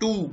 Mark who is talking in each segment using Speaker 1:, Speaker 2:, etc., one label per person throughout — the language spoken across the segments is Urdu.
Speaker 1: 2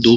Speaker 2: 2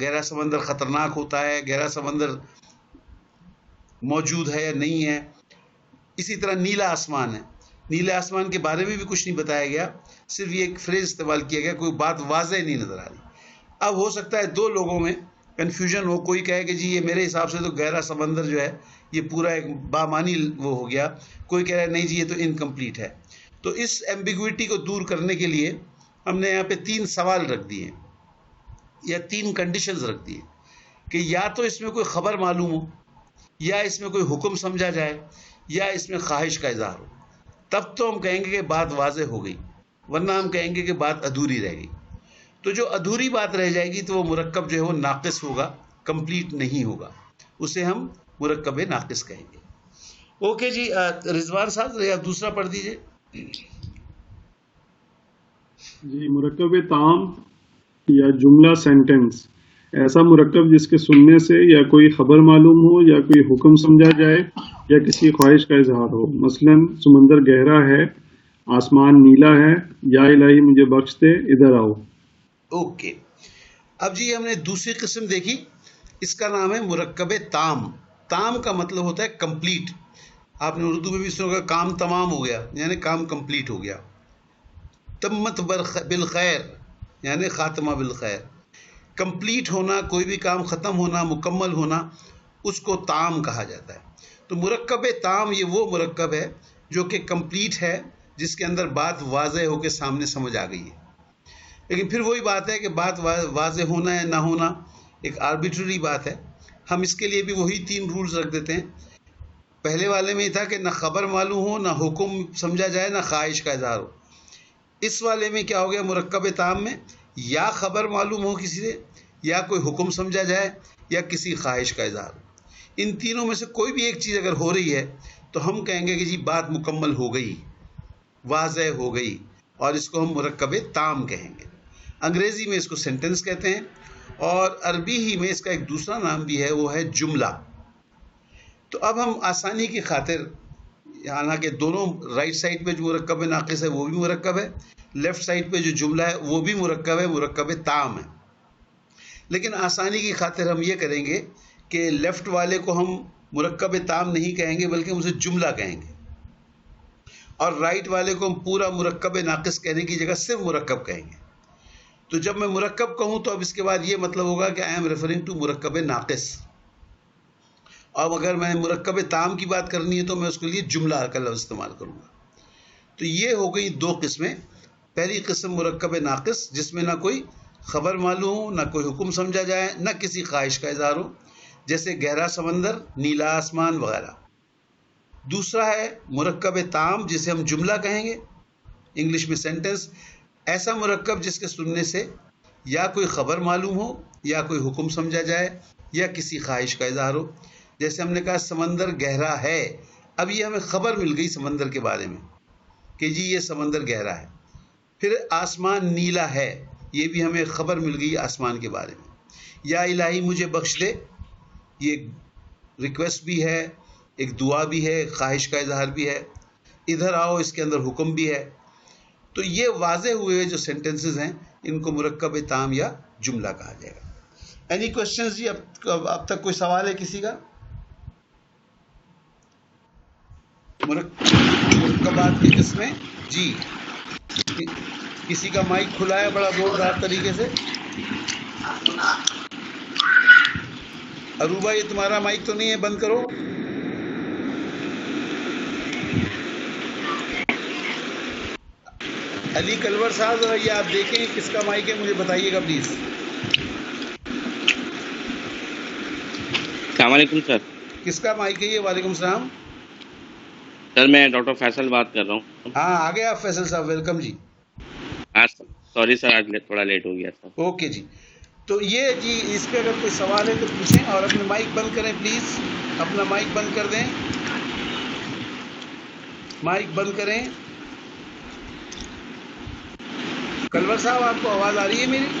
Speaker 1: گہرا سمندر خطرناک ہوتا ہے، گہرا سمندر موجود ہے یا نہیں ہے. اسی طرح نیلا آسمان ہے، نیلے آسمان کے بارے میں بھی کچھ نہیں بتایا گیا، صرف یہ ایک فریز استعمال کیا گیا، کوئی بات واضح نہیں نظر آ رہی. اب ہو سکتا ہے دو لوگوں میں کنفیوژن ہو، کوئی کہے کہ جی یہ میرے حساب سے تو گہرا سمندر جو ہے یہ پورا ایک بامانی وہ ہو گیا، کوئی کہہ رہا ہے نہیں جی یہ تو انکمپلیٹ ہے. تو اس ایمبیگوٹی کو دور کرنے کے لیے ہم نے یہاں پہ 3 سوال رکھ دیے یا 3 کنڈیشنز رکھ دیے کہ یا تو اس میں کوئی خبر معلوم ہو، یا اس میں کوئی حکم سمجھا جائے، یا اس میں خواہش کا اظہار ہو. تب تو ہم کہیں گے کہ بات واضح ہو گئی، ورنہ ہم کہیں گے کہ بات ادھوری رہ گئی. تو جو ادھوری بات رہ جائے گی تو وہ مرکب جو ہے وہ ناقص ہوگا، کمپلیٹ نہیں ہوگا، اسے ہم مرکب ناقص کہیں گے. اوکے جی، رضوان صاحب یا دوسرا پڑھ دیجئے.
Speaker 3: جی، مرکب تام یا جملہ سینٹنس، ایسا مرکب جس کے سننے سے یا کوئی خبر معلوم ہو یا کوئی حکم سمجھا جائے یا کسی خواہش کا اظہار ہو. مثلا سمندر گہرا ہے، آسمان نیلا ہے، یا الہی مجھے بخش دے، ادھر آؤ.
Speaker 1: اوکے، اب جی ہم نے دوسری قسم دیکھی، اس کا نام ہے مرکب تام. تام کا مطلب ہوتا ہے کمپلیٹ. آپ نے اردو میں بھی سنا ہوگا کام تمام ہو گیا، یعنی کام کمپلیٹ ہو گیا. تمت بالخیر یعنی خاتمہ بالخیر. کمپلیٹ ہونا، کوئی بھی کام ختم ہونا، مکمل ہونا، اس کو تام کہا جاتا ہے. تو مرکب تام یہ وہ مرکب ہے جو کہ کمپلیٹ ہے، جس کے اندر بات واضح ہو کے سامنے سمجھ آ گئی ہے. لیکن پھر وہی بات ہے کہ بات واضح ہونا ہے نہ ہونا ایک آربیٹری بات ہے. ہم اس کے لیے بھی وہی 3 رولز رکھ دیتے ہیں. پہلے والے میں یہ تھا کہ نہ خبر معلوم ہو، نہ حکم سمجھا جائے، نہ خواہش کا اظہار ہو. اس والے میں کیا ہو گیا، مرکب تام میں یا خبر معلوم ہو کسی سے، یا کوئی حکم سمجھا جائے، یا کسی خواہش کا اظہار ہو. ان تینوں میں سے کوئی بھی ایک چیز اگر ہو رہی ہے تو ہم کہیں گے کہ جی بات مکمل ہو گئی، واضح ہو گئی، اور اس کو ہم مرکب تام کہیں گے. انگریزی میں اس کو سینٹنس کہتے ہیں، اور عربی ہی میں اس کا ایک دوسرا نام بھی ہے، وہ ہے جملہ. تو اب ہم آسانی کی خاطر، حالانکہ دونوں رائٹ سائڈ پہ جو مرکب ناقص ہے وہ بھی مرکب ہے، لیفٹ سائڈ پہ جو جملہ ہے وہ بھی مرکب ہے، مرکب تام ہے. لیکن آسانی کی خاطر ہم یہ کریں گے کہ لیفٹ والے کو ہم مرکب تام نہیں کہیں گے بلکہ ہم اسے جملہ کہیں گے، اور رائٹ والے کو ہم پورا مرکب ناقص کہنے کی جگہ صرف مرکب کہیں گے. تو جب میں مرکب کہوں تو اب اس کے بعد یہ مطلب ہوگا کہ آئی ایم ریفرنگ ٹو مرکب ناقص. اور اگر میں مرکب تام کی بات کرنی ہے تو میں اس کے لیے جملہ کا لفظ استعمال کروں گا. تو یہ ہو گئی 2 قسمیں. پہلی قسم مرکب ناقص جس میں نہ کوئی خبر معلوم ہو، نہ کوئی حکم سمجھا جائے، نہ کسی خواہش کا اظہار ہو، جیسے گہرا سمندر، نیلا آسمان وغیرہ. دوسرا ہے مرکب تام جسے ہم جملہ کہیں گے، انگلش میں سینٹنس. ایسا مرکب جس کے سننے سے یا کوئی خبر معلوم ہو، یا کوئی حکم سمجھا جائے، یا کسی خواہش کا اظہار ہو. جیسے ہم نے کہا سمندر گہرا ہے، اب یہ ہمیں خبر مل گئی سمندر کے بارے میں کہ جی یہ سمندر گہرا ہے. پھر آسمان نیلا ہے، یہ بھی ہمیں خبر مل گئی آسمان کے بارے میں. یا الہی مجھے بخش دے، یہ ریکویسٹ بھی ہے، ایک دعا بھی ہے، خواہش کا اظہار بھی ہے. ادھر آؤ، اس کے اندر حکم بھی ہے. تو یہ واضح ہوئے جو سینٹنسز ہیں ان کو مرکب تام یا جملہ کہا جائے گا. اینی کوشچنز جی؟ اب تک کوئی سوال ہے کسی کا؟ مرکبات کی قسمیں جی. کسی کا مائک کھلا ہے بڑا زوردار طریقے سے؟ اروبا یہ تمہارا مائک تو نہیں ہے، بند کرو. علی کلور صاحب یہ آپ دیکھیں کس کا مائک ہے، مجھے بتائیے گا پلیز.
Speaker 4: السلام علیکم سر.
Speaker 1: کس کا مائک ہے یہ؟ وعلیکم السلام
Speaker 4: سر، میں ڈاکٹر فیصل بات کر رہا ہوں.
Speaker 1: ہاں آ گئے آپ فیصل صاحب، ویلکم جی.
Speaker 4: سوری سر، آج تھوڑا لیٹ ہو گیا سر.
Speaker 1: اوکے جی. تو یہ جی اس پہ اگر کوئی سوال ہے تو پوچھیں، اور اپنے مائک بند کریں پلیز. اپنا مائک بند کر دیں، مائک بند کریں. کلور صاحب آپ کو آواز آ رہی ہے میری؟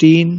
Speaker 5: 3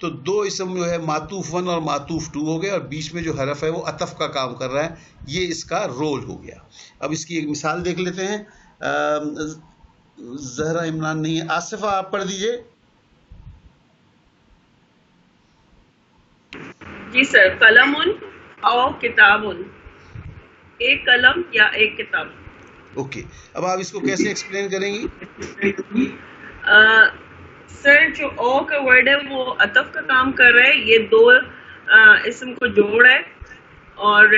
Speaker 1: تو دو اسم جو ہے معطوف 1 اور معطوف 2 ہو گئے، اور بیچ میں جو حرف ہے وہ عطف کا کام کر رہا ہے، یہ اس کا رول ہو گیا. اب اس کی ایک مثال دیکھ لیتے ہیں. زہرا عمران نہیں ہے، آصفہ آپ پڑھ دیجئے.
Speaker 6: جی سر. قلم او کتاب، ایک قلم یا ایک کتاب.
Speaker 1: اوکے، اب آپ اس کو کیسے ایکسپلین کریں گی؟
Speaker 6: سر جو او کا ورڈ ہے وہ عطف کا کام کر رہا ہے، یہ دو اسم کو جوڑ ہے، اور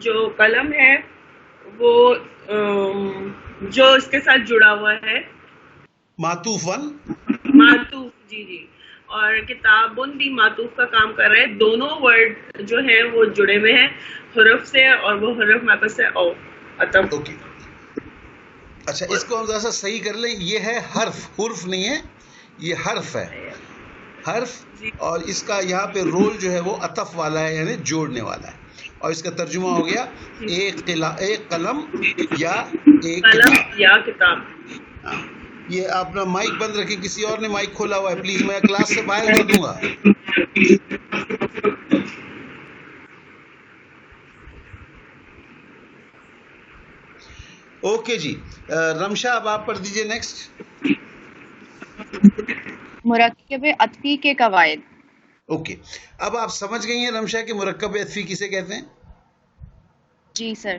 Speaker 6: جو قلم ہے وہ جو اس کے ساتھ جڑا ہوا ہے
Speaker 1: معطوف 1.
Speaker 6: معطوف، جی جی، اور کتابن بھی معطوف کا کام کر رہے ہیں. دونوں ورڈ جو ہیں وہ جڑے ہوئے ہیں حرف سے، اور وہ حرف واپس ہے او عطف.
Speaker 1: اوکے، اچھا اس کو ہم ذرا سا صحیح کر لیں. یہ ہے حرف نہیں ہے، یہ حرف ہے، حرف. اور اس کا یہاں پہ رول جو ہے وہ عطف والا ہے، یعنی جوڑنے والا ہے. اور اس کا ترجمہ ہو گیا ایک قلم یا ایک
Speaker 6: کتاب.
Speaker 1: یہ آپ اپنا مائک بند رکھیں، کسی اور نے مائک کھولا ہوا ہے پلیز، میں کلاس سے باہر کر دوں گا. اوکے جی، رمشا اب آپ پڑھ دیجئے نیکسٹ.
Speaker 7: مرکب عطفی کے قواعد.
Speaker 1: اوکے، اب آپ سمجھ گئی ہیں رمشا کہ مرکب عطفی کسے کہتے ہیں؟
Speaker 7: جی سر.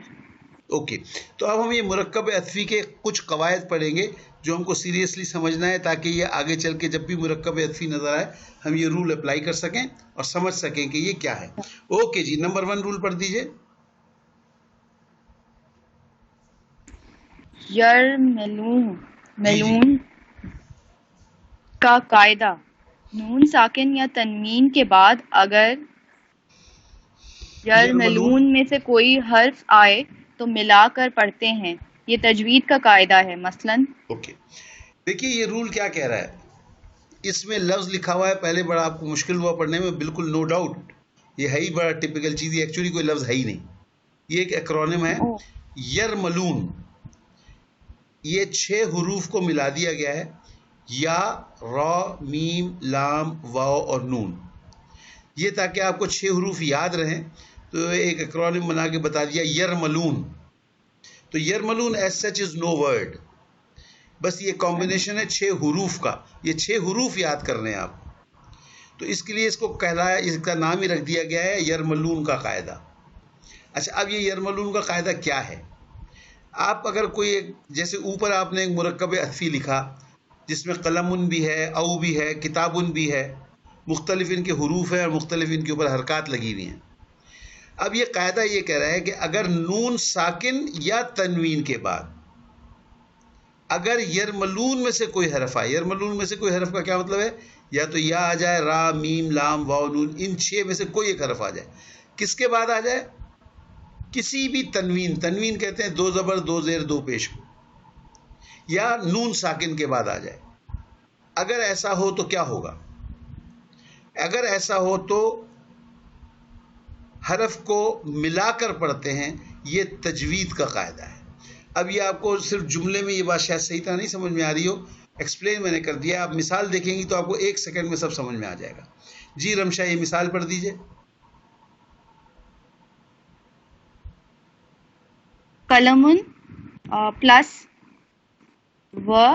Speaker 1: اوکے، تو اب ہم یہ مرکب عطفی کے کچھ قواعد پڑھیں گے جو ہم کو سیریسلی سمجھنا ہے، تاکہ یہ آگے چل کے جب بھی مرکب عطفی نظر آئے ہم یہ رول اپلائی کر سکیں اور سمجھ سکیں کہ یہ کیا ہے. اوکے جی، نمبر 1 رول پڑھ دیجئے.
Speaker 7: ملون کا قاعدہ: نون ساکن یا تنوین کے بعد اگر یرملون میں سے کوئی حرف آئے تو ملا کر پڑھتے ہیں. یہ تجوید کا قاعدہ ہے. مثلاً
Speaker 1: اوکے، دیکھیے یہ رول کیا کہہ رہا ہے. اس میں لفظ لکھا ہوا ہے، پہلے بڑا آپ کو مشکل ہوا پڑھنے میں، بالکل نو ڈاؤٹ یہ ہے ہی بڑا ٹپیکل چیز، یہ ایکچولی کوئی لفظ ہے ہی نہیں. یہ ایک ایکرونیم ہے، یرملون. یہ 6 حروف کو ملا دیا گیا ہے، یا، را، میم، لام، واو اور نون. یہ تاکہ آپ کو 6 حروف یاد رہیں تو ایک ایکرونیم بنا کے بتا دیا یرملون. تو یرملون ایز سچ از نو ورڈ، بس یہ کمبینیشن ہے 6 حروف کا. یہ 6 حروف یاد کرنے ہیں آپ، تو اس کے لیے اس کو کہلایا، اس کا نام ہی رکھ دیا گیا ہے یرملون کا قاعدہ. اچھا، اب یہ یرملون کا قاعدہ کیا ہے؟ آپ اگر کوئی جیسے اوپر آپ نے ایک مرکب عطفی لکھا جس میں قلمن بھی ہے، او بھی ہے، کتابن بھی ہے، مختلف ان کے حروف ہیں اور مختلف ان کے اوپر حرکات لگی ہوئی ہیں. اب یہ قاعدہ یہ کہہ رہا ہے کہ اگر نون ساکن یا تنوین کے بعد اگر یرملون میں سے کوئی حرف آئے، یرملون میں سے کوئی حرف کا کیا مطلب ہے؟ یا تو یا آ جائے، را، میم، لام، واو، نون، ان 6 میں سے کوئی ایک حرف آ جائے. کس کے بعد آ جائے؟ کسی بھی تنوین کہتے ہیں 2 زبر 2 زیر 2 پیش کو، یا نون ساکن کے بعد آ جائے. اگر ایسا ہو تو کیا ہوگا؟ اگر ایسا ہو تو حرف کو ملا کر پڑھتے ہیں. یہ تجوید کا قاعدہ ہے. اب یہ آپ کو صرف جملے میں یہ بات شاید صحیح طرح نہیں سمجھ میں آ رہی ہو، ایکسپلین میں نے کر دیا. آپ مثال دیکھیں گی تو آپ کو 1 سیکنڈ میں سب سمجھ میں آ جائے گا. جی رمشا یہ مثال پڑھ دیجئے.
Speaker 7: قلمن پلس و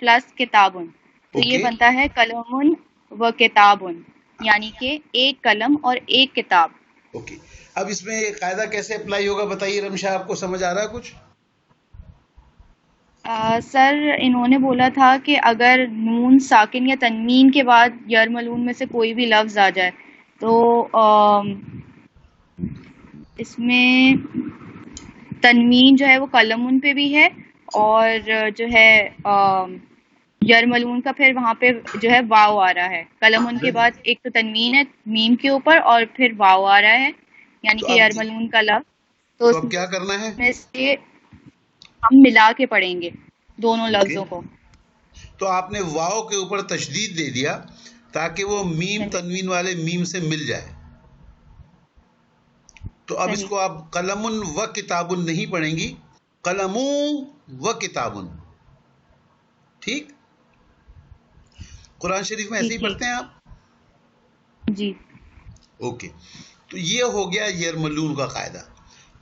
Speaker 7: پلس کتابن، تو یہ بنتا ہے قلمن و کتابن، یعنی کہ ایک قلم اور ایک کتاب.
Speaker 1: اوکے، اب اس میں یہ قاعدہ کیسے اپلائی ہوگا بتائیے رمشا، آپ کو سمجھ آ رہا ہے کچھ؟
Speaker 7: سر انہوں نے بولا تھا کہ اگر نون ساکن یا تنوین کے بعد یرملون میں سے کوئی بھی لفظ آ جائے تو اس میں تنوین جو ہے وہ قلمن پہ بھی ہے، اور جو ہے یرملون کا پھر وہاں پہ جو ہے واو آ رہا ہے. قلمن کے بعد ایک تو تنوین ہے میم کے اوپر، اور پھر واو آ رہا ہے، یعنی کہ یرملون کا لفظ. تو
Speaker 1: اب کیا کرنا ہے؟
Speaker 7: میں سے ہم ملا کے پڑھیں گے دونوں لفظوں کو.
Speaker 1: تو آپ نے واو کے اوپر تشدید دے دیا تاکہ وہ میم تنوین والے میم سے مل جائے. تو اب اس کو آپ قلمن و کتابن نہیں پڑھیں گی، قلموں و کتابن. ٹھیک؟ قرآن شریف میں ایسے ہی پڑھتے ہیں آپ؟
Speaker 7: جی
Speaker 1: اوکے. تو یہ ہو گیا یرملون کا قاعدہ.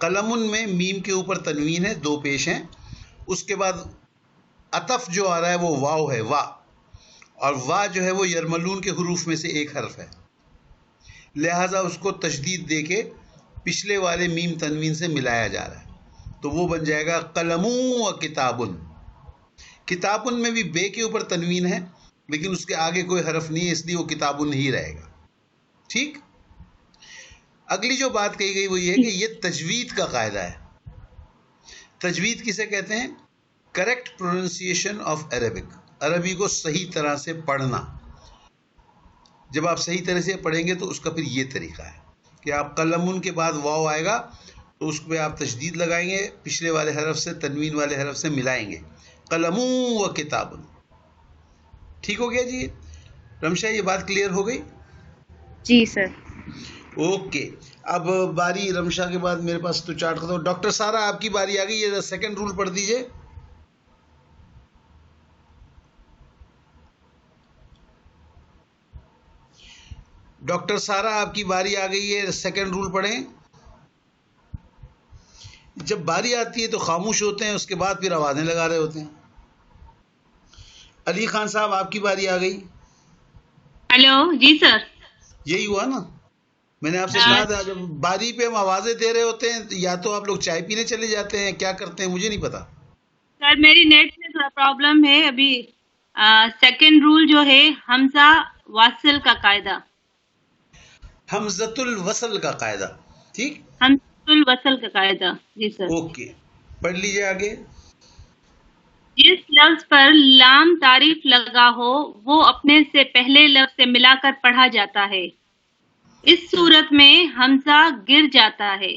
Speaker 1: قلمن میں میم کے اوپر تنوین ہے, دو پیش ہیں. اس کے بعد عطف جو آ رہا ہے وہ واو ہے, وا, اور وا جو ہے وہ یرملون کے حروف میں سے ایک حرف ہے, لہٰذا اس کو تشدید دے کے پچھلے والے میم تنوین سے ملایا جا رہا ہے. تو وہ بن جائے گا قلمون و کتابن. کتابن میں بھی بے کے اوپر تنوین ہے لیکن اس کے آگے کوئی حرف نہیں ہے, اس لیے وہ کتابن ہی رہے گا. ٹھیک. اگلی جو بات کہی گئی وہ یہ ہے کہ یہ تجوید کا قاعدہ ہے. تجوید کسے کہتے ہیں؟ Correct pronunciation of Arabic. عربی کو صحیح طرح سے پڑھنا. جب آپ صحیح طرح سے پڑھیں گے تو اس کا پھر یہ طریقہ ہے کہ آپ قلمن کے بعد واو آئے گا تو اس پہ آپ تشدید لگائیں گے, پچھلے والے حرف سے تنوین والے حرف سے ملائیں گے, قلمون و کتابن. ٹھیک ہو گیا جی؟ رمشا یہ بات کلیئر ہو گئی؟
Speaker 7: جی سر.
Speaker 1: اوکے. اب باری رمشا کے بعد میرے پاس تو چارٹ ختم. ڈاکٹر سارا آپ کی باری آ گئی, یہ سیکنڈ رول پڑھ دیجئے. ڈاکٹر سارا آپ کی باری آ گئی ہے, سیکنڈ رول پڑھیں. جب باری آتی ہے تو خاموش ہوتے ہیں, اس کے بعد پھر آوازیں لگا رہے ہوتے ہیں. علی خان صاحب آپ کی باری آ گئی.
Speaker 8: ہیلو. جی سر.
Speaker 1: یہی ہوا نا, میں نے آپ سے کہا تھا جب باری پہ ہم آوازیں دے رہے ہوتے ہیں یا تو آپ لوگ چائے پینے چلے جاتے ہیں, کیا کرتے ہیں مجھے نہیں پتا.
Speaker 8: سر میری نیٹ میں تھوڑا پرابلم ہے ابھی. سیکنڈ رول جو ہے حمزہ واصل کا قاعدہ,
Speaker 1: حمزۃ الوصل کا قاعدہ. ٹھیک,
Speaker 8: حمزۃ الوصل کا قاعدہ. جی سر.
Speaker 1: اوکے, پڑھ لیجئے آگے.
Speaker 8: جس لفظ پر لام تعریف لگا ہو وہ اپنے سے پہلے لفظ سے ملا کر پڑھا جاتا ہے. اس صورت میں حمزہ گر جاتا ہے,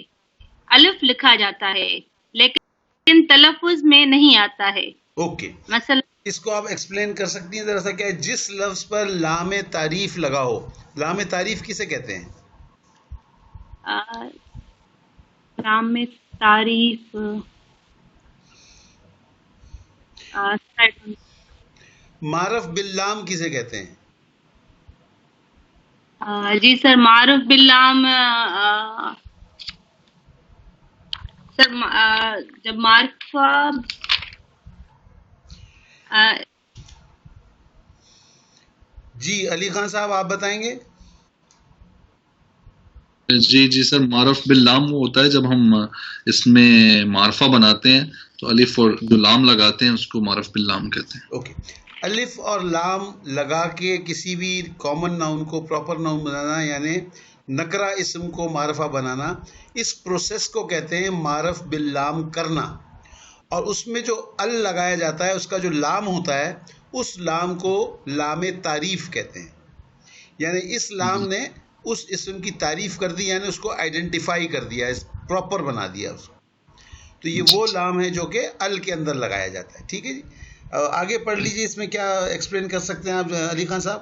Speaker 8: الف لکھا جاتا ہے لیکن تلفظ میں نہیں آتا ہے.
Speaker 1: اوکے,
Speaker 8: مثلا
Speaker 1: اس کو آپ ایکسپلین کر سکتی ہیں ذرا سا, کیا ہے جس لفظ پر لام تعریف لگا ہو؟ لام تعریف کسے کہتے ہیں؟
Speaker 8: لام تعریف
Speaker 1: معرف باللام کسے کہتے ہیں؟
Speaker 8: جی سر معرف باللام سر جب معرفہ
Speaker 1: جی علی خان صاحب آپ بتائیں گے.
Speaker 2: جی سر, معرف باللام وہ ہوتا ہے جب ہم اس میں معرفہ بناتے ہیں تو الف اور جو لام لگاتے ہیں اس کو معرف باللام کہتے ہیں.
Speaker 1: اوکے, الف اور لام لگا کے کسی بھی کامن ناؤن کو پراپر ناؤن بنانا, یعنی نکرہ اسم کو معرفہ بنانا, اس پروسیس کو کہتے ہیں معرف باللام کرنا. اور اس میں جو ال لگایا جاتا ہے اس کا جو لام ہوتا ہے اس لام کو لام تعریف کہتے ہیں. یعنی اس لام نے اس اسم کی تعریف کر دی, یعنی اس کو آئیڈینٹیفائی کر دیا, پراپر بنا دیا اس کو. تو یہ وہ لام ہے جو کہ ال کے اندر لگایا جاتا ہے. ٹھیک ہے جی, آگے پڑھ لیجیے. اس میں کیا ایکسپلین کر سکتے ہیں آپ علی خان صاحب؟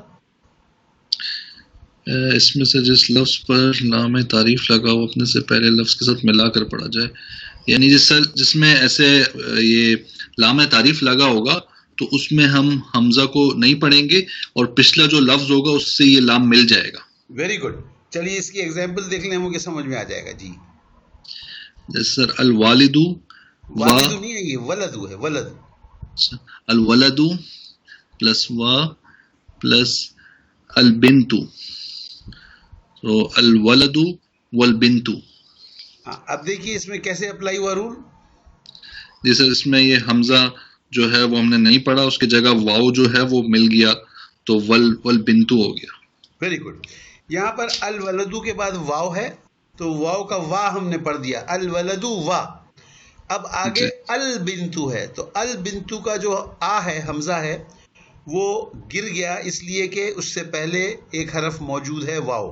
Speaker 2: اس میں سے جس لفظ پر لام تعریف لگا ہو اپنے سے پہلے لفظ کے ساتھ ملا کر پڑھا جائے, یعنی جس میں ایسے یہ لام تعریف لگا ہوگا تو اس میں ہم حمزہ کو نہیں پڑھیں گے اور پچھلا جو لفظ ہوگا اس سے یہ لام مل جائے گا.
Speaker 1: Very good. چلیے اس کی ایگزامپل دیکھ لیں, ہم کو سمجھ میں آ جائے گا. جی
Speaker 2: جیسے سر الوالدو,
Speaker 1: والد نہیں ہے, یہ ولدو ہے. ولد,
Speaker 2: الولد پلس وا پلس البنتو, تو الولد والبنتو.
Speaker 1: اب دیکھیے اس میں کیسے اپلائی ہوا رول.
Speaker 2: جی سر, اس میں یہ حمزہ جو ہے وہ ہم نے نہیں پڑھا, اس کی جگہ واو جو ہے وہ مل گیا تو والبنتو ہو گیا.
Speaker 1: Very good. یہاں پر الولدو کے بعد واو ہے تو واو کا وا ہم نے پڑھ دیا, الولدو وا. اب آگے البنتو ہے تو البنتو کا جو آ ہے حمزہ ہے وہ گر گیا, اس لیے کہ اس سے پہلے ایک حرف موجود ہے واو.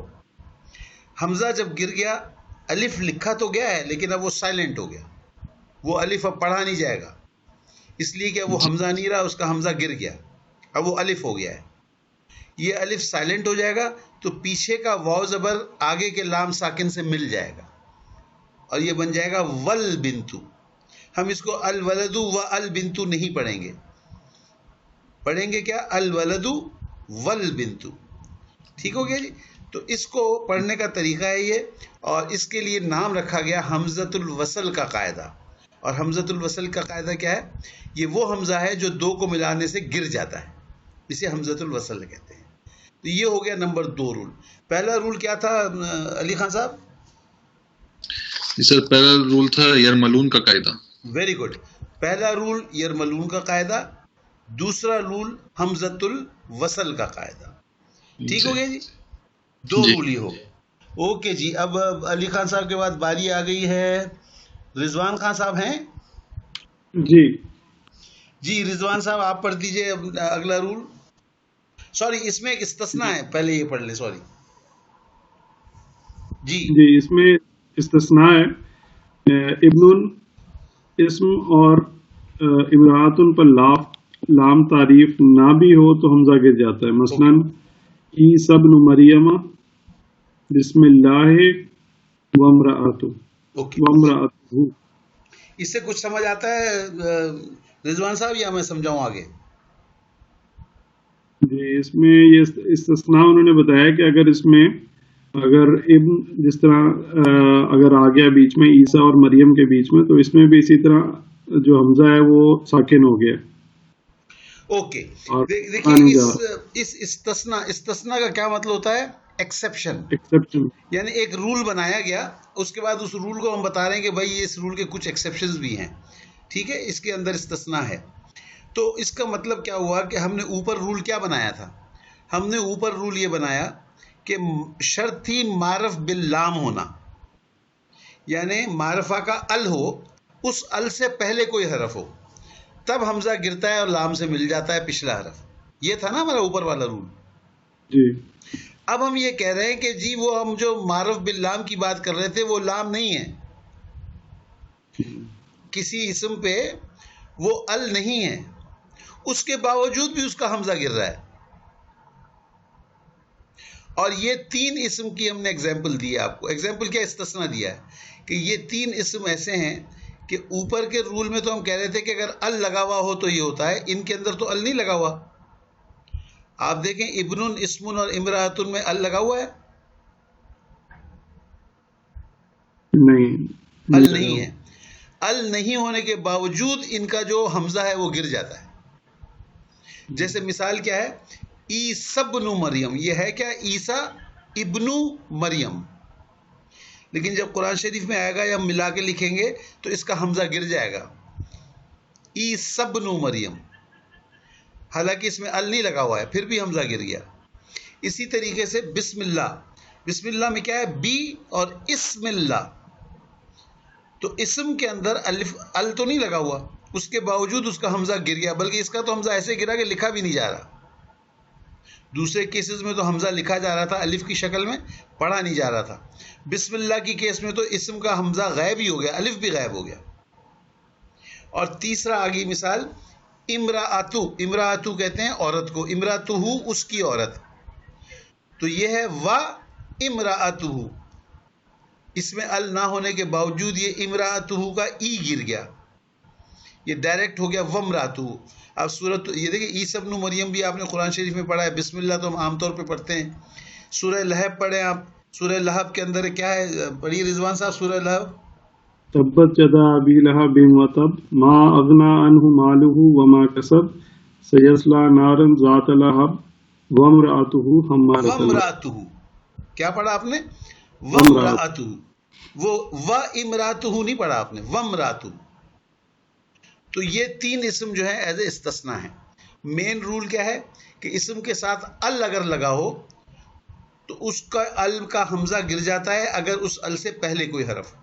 Speaker 1: حمزہ جب گر گیا, الف لکھا تو گیا ہے لیکن اب وہ سائلنٹ ہو گیا, وہ الف اب پڑھا نہیں جائے گا, اس لیے کہ وہ حمزہ نہیں رہا, اس کا حمزہ گر گیا, اب وہ الف ہو گیا ہے. یہ الف سائلنٹ ہو جائے گا تو پیچھے کا واو زبر آگے کے لام ساکن سے مل جائے گا اور یہ بن جائے گا والبنتو. ہم اس کو الولدو و البنتو نہیں پڑھیں گے, پڑھیں گے کیا؟ الولدو والبنتو. ٹھیک ہو گیا جی. تو اس کو پڑھنے کا طریقہ ہے یہ, اور اس کے لیے نام رکھا گیا حمزۃ الوصل کا قاعدہ. اور حمزۃ الوصل کا قاعدہ کیا ہے؟ یہ وہ حمزہ ہے جو دو کو ملانے سے گر جاتا ہے, اسے حمزۃ الوصل کہتے ہیں. تو یہ ہو گیا نمبر 2 رول. پہلا رول کیا تھا علی خان صاحب؟
Speaker 2: جی سر, پہلا رول تھا یرملون کا قاعدہ.
Speaker 1: Very good. پہلا رول یرملون کا قاعدہ, دوسرا رول حمزۃ الوصل کا قاعدہ. ٹھیک ہو گیا جی, 2 رول ہی ہو. اوکے جی, اب علی خان صاحب کے بعد باری آ گئی ہے رضوان خان صاحب ہیں.
Speaker 3: جی
Speaker 1: جی رضوان صاحب آپ پڑھ دیجئے اگلا رول. سوری, اس میں ایک استثناء ہے, پہلے یہ پڑھ لیں. سوری جی
Speaker 3: جی, اس میں استثناء ہے. ابن اسم اور امراتن پر لام تعریف نہ بھی ہو تو حمزہ گر جاتا ہے. مثلا عیسی ابن مریم بسم اللہ وامرأتہ.
Speaker 1: اس سے کچھ سمجھ آتا ہے رضوان صاحب, یا میں سمجھاؤں آگے؟
Speaker 3: جی, اس میں یہ استثناء انہوں نے بتایا کہ اگر ابن جس طرح اگر آ گیا بیچ میں عیسیٰ اور مریم کے بیچ میں, تو اس میں بھی اسی طرح جو حمزہ ہے وہ ساکن ہو گیا.
Speaker 1: اوکے, دیکھیے اس استثناء کا کیا مطلب ہوتا ہے؟ ایکسیپشن. یعنی ایک رول بنایا گیا, اس کے بعد اس رول کو ہم بتا رہے ہیں کہ بھائی اس رول کے کچھ ایکسیپشنز بھی ہیں. ٹھیک ہے, اس کے اندر استثناء ہے. تو اس کا مطلب کیا ہوا کہ ہم نے اوپر رول کیا بنایا تھا؟ ہم نے اوپر رول یہ بنایا کہ شرط تھی معرف باللام ہونا, یعنی معرفہ کا ال ہو, اس ال سے پہلے کوئی حرف ہو, تب حمزہ گرتا ہے اور لام سے مل جاتا ہے پچھلا حرف. یہ تھا نا ہمارا اوپر والا رول.
Speaker 3: جی,
Speaker 1: اب ہم یہ کہہ رہے ہیں کہ جی وہ ہم جو معرف باللام کی بات کر رہے تھے وہ لام نہیں ہے, کسی اسم پہ وہ ال نہیں ہے, اس کے باوجود بھی اس کا حمزہ گر رہا ہے. اور یہ 3 اسم کی ہم نے ایگزامپل دی ہے آپ کو. ایگزامپل کیا؟ استثناء دیا ہے کہ یہ 3 اسم ایسے ہیں کہ اوپر کے رول میں تو ہم کہہ رہے تھے کہ اگر ال لگا ہوا ہو تو یہ ہوتا ہے, ان کے اندر تو ال نہیں لگا ہوا. آپ دیکھیں ابن, اسمن اور امراۃن میں ال لگا ہوا ہے؟
Speaker 3: نہیں,
Speaker 1: ال نہیں ہے. ال نہیں ہونے کے باوجود ان کا جو حمزہ ہے وہ گر جاتا ہے. جیسے مثال کیا ہے؟ عیسی ابن مریم, یہ ہے کیا؟ عیسیٰ ابن مریم. لیکن جب قرآن شریف میں آئے گا یا ملا کے لکھیں گے تو اس کا حمزہ گر جائے گا, عیسی ابن مریم, حالانکہ اس میں ال نہیں لگا ہوا ہے, پھر بھی حمزہ گر گیا. اسی طریقے سے بسم اللہ, بسم اللہ میں کیا ہے؟ بی اور اسم اللہ, تو اسم کے اندر الف ال تو نہیں لگا ہوا, اس کے باوجود اس کا حمزہ گر گیا, بلکہ اس کا تو حمزہ ایسے گرا کہ لکھا بھی نہیں جا رہا. دوسرے کیسز میں تو حمزہ لکھا جا رہا تھا الف کی شکل میں, پڑھا نہیں جا رہا تھا. بسم اللہ کی کیس میں تو اسم کا حمزہ غائب ہی ہو گیا, الف بھی غائب ہو گیا. اور تیسرا آگی مثال امراۃو, امراۃو کہتے ہیں عورت کو, امراۃہ اس کی عورت, تو یہ ہے و امراۃہ, اس میں ال نہ ہونے کے باوجود یہ امراۃہ کا ای گر گیا, یہ ڈائریکٹ ہو گیا ومراۃہ. اب سورت یہ دیکھیں عیسی ابن مریم بھی آپ نے قرآن شریف میں پڑھا ہے, بسم اللہ تو ہم عام طور پہ پڑھتے ہیں. سورہ لہب پڑھیں آپ, سورہ لہب کے اندر کیا ہے؟ پڑھیے رضوان صاحب سورہ لہب.
Speaker 3: تبت یدا ابی لہب وتب ما اغنی عنہ مالہ وما کسب سیصلی نارا ذات لہب وامرأتہ حمالۃ
Speaker 1: وامرأتہ, کیا پڑھا آپ نے؟ وامرأتہ, وہ و امرأتہ نہیں پڑھا آپ نے, وامرأتہ. تو یہ 3 اسم جو ہیں ایز اے استثناء ہیں. مین رول کیا ہے کہ اسم کے ساتھ ال اگر لگا ہو تو اس کا ال کا حمزہ گر جاتا ہے اگر اس ال سے پہلے کوئی حرف,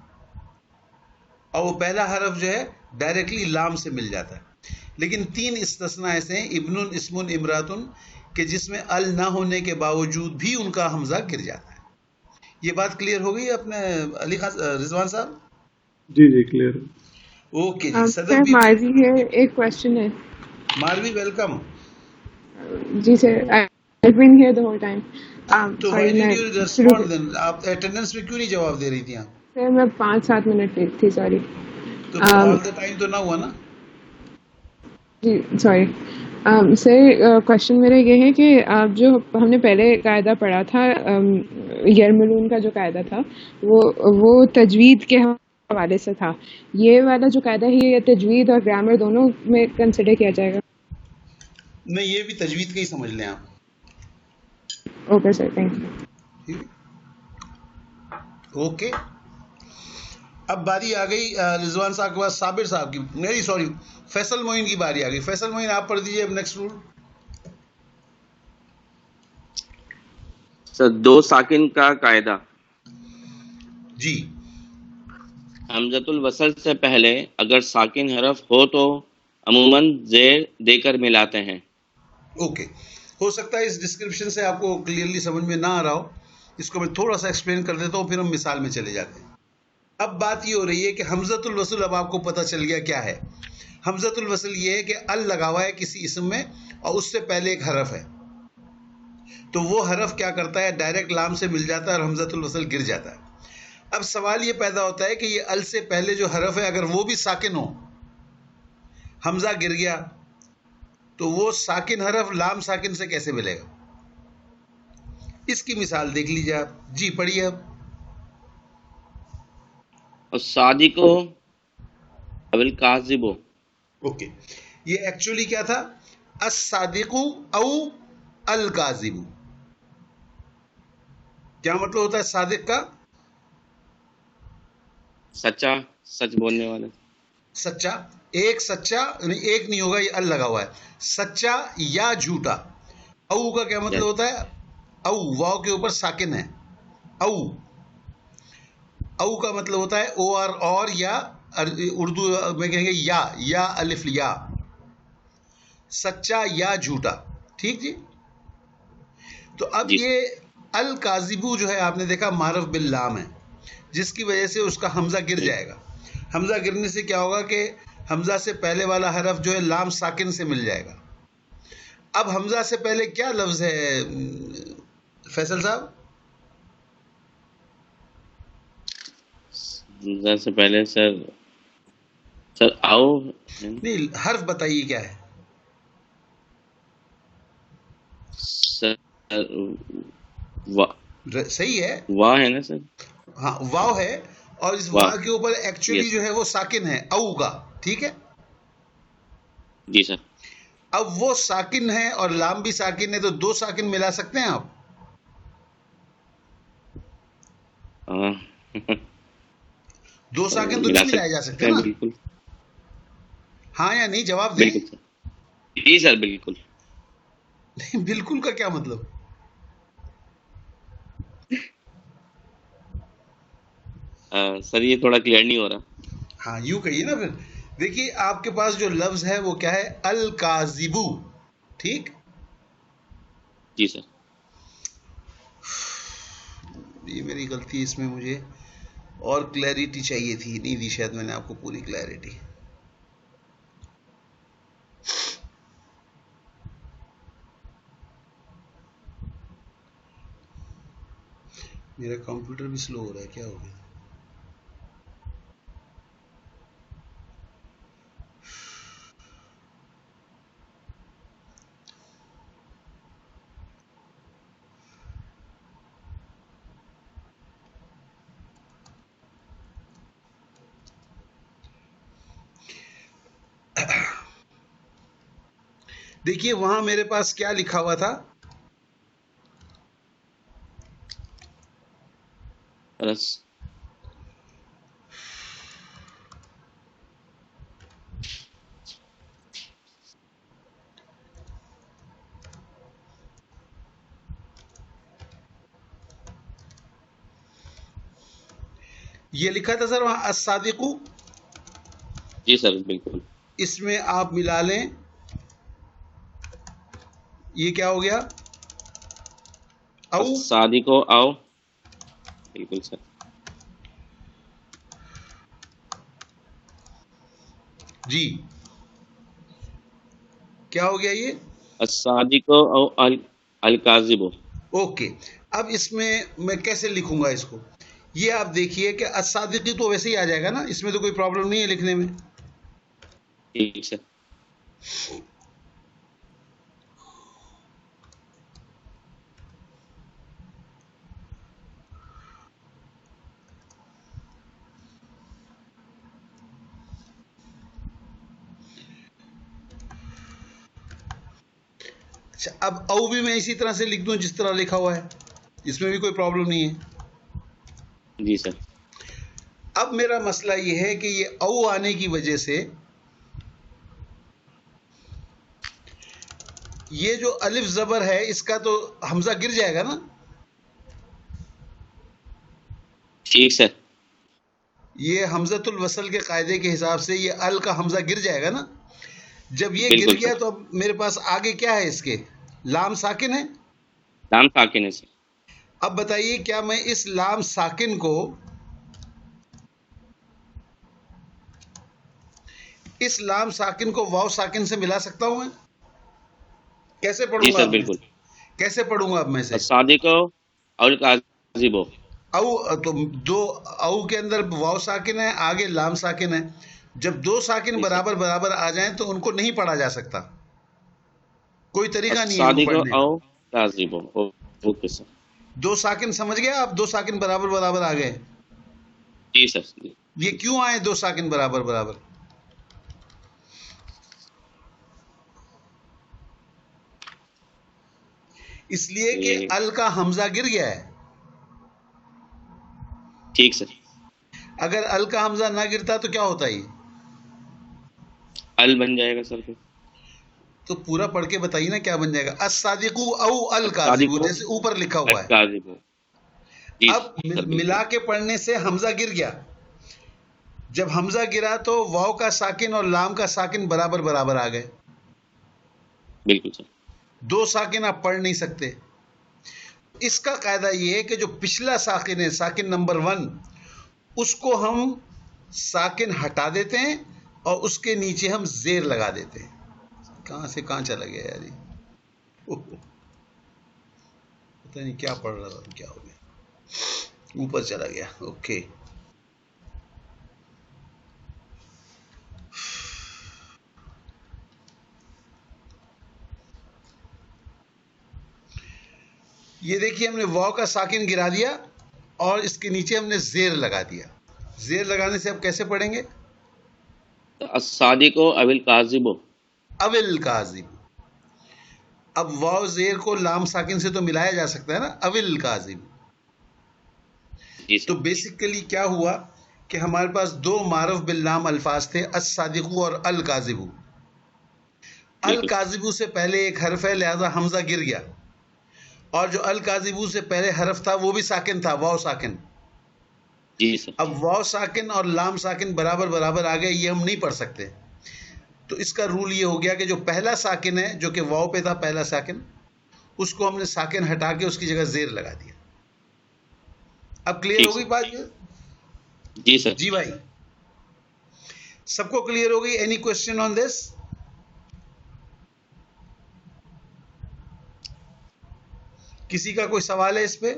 Speaker 1: اور وہ پہلا حرف جو ہے ڈائریکٹلی لام سے مل جاتا ہے. لیکن 3 استثناء ایسے ہیں, ابن, اسمن, امراتن, کہ جس میں ال نہ ہونے کے باوجود بھی ان کا حمزہ گر جاتا ہے. یہ بات کلیئر ہو گئی اپنے علی خان رضوان صاحب؟
Speaker 3: جی جی کلیئر.
Speaker 1: اوکے جی. صدر بھی
Speaker 9: ماضی ہے, ایک کوشچن ہے.
Speaker 1: ماروی ویلکم.
Speaker 9: جی sir, I've been here the whole time.
Speaker 1: تو why didn't you respond then? آپ اٹینڈنس میں کیوں نہیں جواب دے رہی تھی آپ؟
Speaker 9: سر میں 5-7 منٹ لیٹ تھی, سوری.
Speaker 1: تو all the time تو نہ ہوا نا.
Speaker 9: جی سوری. سر کوشچن میرا یہ ہے کہ آپ جو ہم نے پہلے قاعدہ پڑھا تھا یرملون کا جو قاعدہ تھا وہ تجوید کے حوالے سے تھا. یہ والا جو قاعدہ ہے یہ تجوید اور گرامر دونوں میں کنسیڈر کیا جائے گا؟
Speaker 1: نہیں، یہ بھی تجوید کا ہی سمجھ لیں آپ.
Speaker 9: Okay sir, thank you.
Speaker 1: Okay, اب باری آ گئی رضوان صاحب کے بعد صابر صاحب کی، نہیں سوری فیصل معین کی باری آ گئی. فیصل معین آپ پڑھ دیجیے اب نیکسٹ رول.
Speaker 4: سر دو ساکن کا قاعدہ.
Speaker 1: جی،
Speaker 4: حمزۃ الوصل سے پہلے اگر ساکن حرف ہو تو عموماً زیر دے کر ملاتے ہیں.
Speaker 1: اوکے. ہو سکتا ہے اس ڈسکرپشن سے آپ کو کلیئرلی سمجھ میں نہ آ رہا ہو، اس کو میں تھوڑا سا ایکسپلین کر دیتا ہوں، پھر ہم مثال میں چلے جاتے ہیں. اب بات یہ ہو رہی ہے کہ حمزۃ الوصل، اب آپ کو پتہ چل گیا کیا ہے. حمزۃ الوصل یہ ہے کہ ال لگا ہوا ہے کسی اسم میں اور اس سے پہلے ایک حرف ہے، تو وہ حرف کیا کرتا ہے، ڈائریکٹ لام سے مل جاتا ہے اور حمزۃ الوصل گر جاتا ہے. اب سوال یہ پیدا ہوتا ہے کہ یہ ال سے پہلے جو حرف ہے اگر وہ بھی ساکن ہو، حمزہ گر گیا، تو وہ ساکن حرف لام ساکن سے کیسے ملے گا؟ اس کی مثال دیکھ لیجیے آپ. جی پڑھیے اب.
Speaker 4: الصادق والکاذب.
Speaker 1: اوکے، یہ ایکچولی کیا تھا، الصادق او الکاذب. کیا مطلب ہوتا ہے صادق کا؟
Speaker 4: سچا، سچ بولنے والا.
Speaker 1: سچا، ایک سچا، یعنی ایک نہیں ہوگا، یہ ال لگا ہوا ہے. سچا یا جھوٹا. او کا کیا مطلب ہوتا ہے، او واو کے اوپر ساکن ہے. او کا مطلب ہوتا ہے او آر، اور یا اردو میں کہیں گے یا الف یا. سچا یا جھوٹا. ٹھیک جی. تو اب یہ الکاذبو جو ہے آپ نے دیکھا معرف باللام ہے، جس کی وجہ سے اس کا حمزہ گر جائے گا. حمزہ گرنے سے کیا ہوگا کہ حمزہ سے پہلے والا حرف جو ہے لام ساکن سے مل جائے گا. اب حمزہ سے پہلے کیا لفظ ہے فیصل صاحب؟
Speaker 4: حمزہ سے پہلے سر آؤ
Speaker 1: نہیں، حرف بتائیے کیا ہے. صحیح ہے،
Speaker 4: واہ ہے نا سر.
Speaker 1: ہاں واو ہے، اور اس واو کے اوپر ایکچولی جو ہے وہ ساکن ہے او کا. ٹھیک ہے
Speaker 4: جی سر.
Speaker 1: اب وہ ساکن ہے اور لام بھی ساکن ہے، تو دو ساکن ملا سکتے ہیں آپ؟ دو ساکن تو نہیں ملائے جا سکتے نا.
Speaker 4: بالکل.
Speaker 1: ہاں یا نہیں جواب دیں.
Speaker 4: جی سر بالکل.
Speaker 1: نہیں، بالکل کا کیا مطلب؟
Speaker 4: سر یہ تھوڑا کلیئر نہیں ہو رہا.
Speaker 1: ہاں یوں کہیے نا. پھر دیکھیے آپ کے پاس جو لفظ ہے وہ کیا ہے، الکاذبو. ٹھیک.
Speaker 4: جی سر.
Speaker 1: یہ میری غلطی، اس میں مجھے اور کلیئرٹی چاہیے تھی، نہیں دی شاید میں نے آپ کو پوری کلیئرٹی. میرا کمپیوٹر بھی سلو ہو رہا ہے، کیا ہو گیا؟ دیکھیے وہاں میرے پاس کیا لکھا ہوا تھا، یہ لکھا تھا سر وہاں الصادقو.
Speaker 4: جی سر بالکل.
Speaker 1: اس میں آپ ملا لیں، یہ کیا ہو گیا، او.
Speaker 4: صادقو او. بالکل سر.
Speaker 1: جی کیا ہو گیا یہ،
Speaker 4: الصادقو او الکاذبو.
Speaker 1: اوکے. اب اس میں میں کیسے لکھوں گا اس کو، یہ آپ دیکھیے کہ الصادقی تو ویسے ہی آ جائے گا نا، اس میں تو کوئی پرابلم نہیں ہے لکھنے میں.
Speaker 4: ٹھیک سر.
Speaker 1: اچھا اب او بھی میں اسی طرح سے لکھ دوں جس طرح لکھا ہوا ہے, اس میں بھی کوئی پرابلم نہیں ہے.
Speaker 4: جی سر.
Speaker 1: اب میرا مسئلہ یہ ہے کہ یہ او آنے کی وجہ سے یہ جو الف زبر ہے اس کا تو حمزہ گر جائے گا نا.
Speaker 4: ٹھیک سر.
Speaker 1: یہ حمزۃ الوصل کے قاعدے کے حساب سے یہ ال کا حمزہ گر جائے گا نا. جب یہ گر گیا تو اب میرے پاس آگے کیا ہے, اس کے لام ساکن ہے.
Speaker 4: لام ساکن ہے سر.
Speaker 1: اب بتائیے کیا میں اس لام ساکن کو واو ساکن سے ملا سکتا ہوں میں؟ کیسے پڑھوں گا؟
Speaker 4: بالکل.
Speaker 1: کیسے پڑھوں گا اب میں سے؟
Speaker 4: صادق اور کاذب.
Speaker 1: او تو دو او کے اندر واو ساکن ہے, آگے لام ساکن ہے. جب دو ساکن برابر برابر آ جائیں تو ان کو نہیں پڑھا جا سکتا, کوئی طریقہ نہیں ہے پڑھنے کا.
Speaker 4: Okay sir.
Speaker 1: دو ساکن سمجھ گئے آپ؟ دو ساکن برابر برابر آ گئے.
Speaker 4: جی سر.
Speaker 1: یہ کیوں آئے دو ساکن برابر برابر؟ اس لیے کہ ال کا حمزہ گر گیا ہے.
Speaker 4: ٹھیک سر.
Speaker 1: اگر ال کا حمزہ نہ گرتا تو کیا ہوتا ہے؟
Speaker 4: ال بن جائے گا سر.
Speaker 1: تو پورا پڑھ کے بتائیے نا کیا بن جائے گا. الصادق او الکاذب جیسے اوپر لکھا ہوا ہے. اب ملا کے پڑھنے سے حمزہ گر گیا. جب حمزہ گرا تو واو کا ساکن اور لام کا ساکن برابر برابر آ گئے.
Speaker 4: بالکل سر.
Speaker 1: دو ساکن آپ پڑھ نہیں سکتے. اس کا قاعدہ یہ ہے کہ جو پچھلا ساکن ہے, ساکن نمبر 1, اس کو ہم ساکن ہٹا دیتے ہیں اور اس کے نیچے ہم زیر لگا دیتے ہیں. کہاں سے کہاں چلا گیا یار, پتہ نہیں کیا پڑھ رہا تھا, کیا ہو گیا, اوپر چلا گیا. اوکے. یہ دیکھیے ہم نے واو کا ساکن گرا دیا اور اس کے نیچے ہم نے زیر لگا دیا. زیر لگانے سے اب کیسے پڑھیں گے؟
Speaker 4: الصادق اول کاذب.
Speaker 1: اول کاذب. اب واو زیر کو لام ساکن سے تو ملایا جا سکتا ہے نا, اول کاذب. تو بیسیکلی کیا ہوا کہ ہمارے پاس دو معرف باللام الفاظ تھے, الصادق اور الکاذب. الکاذب سے پہلے ایک حرف ہے لہذا حمزہ گر گیا, اور جو الکاذب سے پہلے حرف تھا وہ بھی ساکن تھا, واو ساکن.
Speaker 4: جی سر.
Speaker 1: اب واو ساکن اور لام ساکن برابر برابر آ گئے, یہ ہم نہیں پڑھ سکتے. تو اس کا رول یہ ہو گیا کہ جو پہلا ساکن ہے جو کہ واو پہ تھا, پہلا ساکن, اس کو ہم نے ساکن ہٹا کے اس کی جگہ زیر لگا دیا. اب کلیئر ہو گئی بات؟
Speaker 4: جی سر.
Speaker 1: جی بھائی, سب کو کلیئر ہو گئی؟ اینی کوشچن آن دس؟ کسی کا کوئی سوال ہے اس پہ؟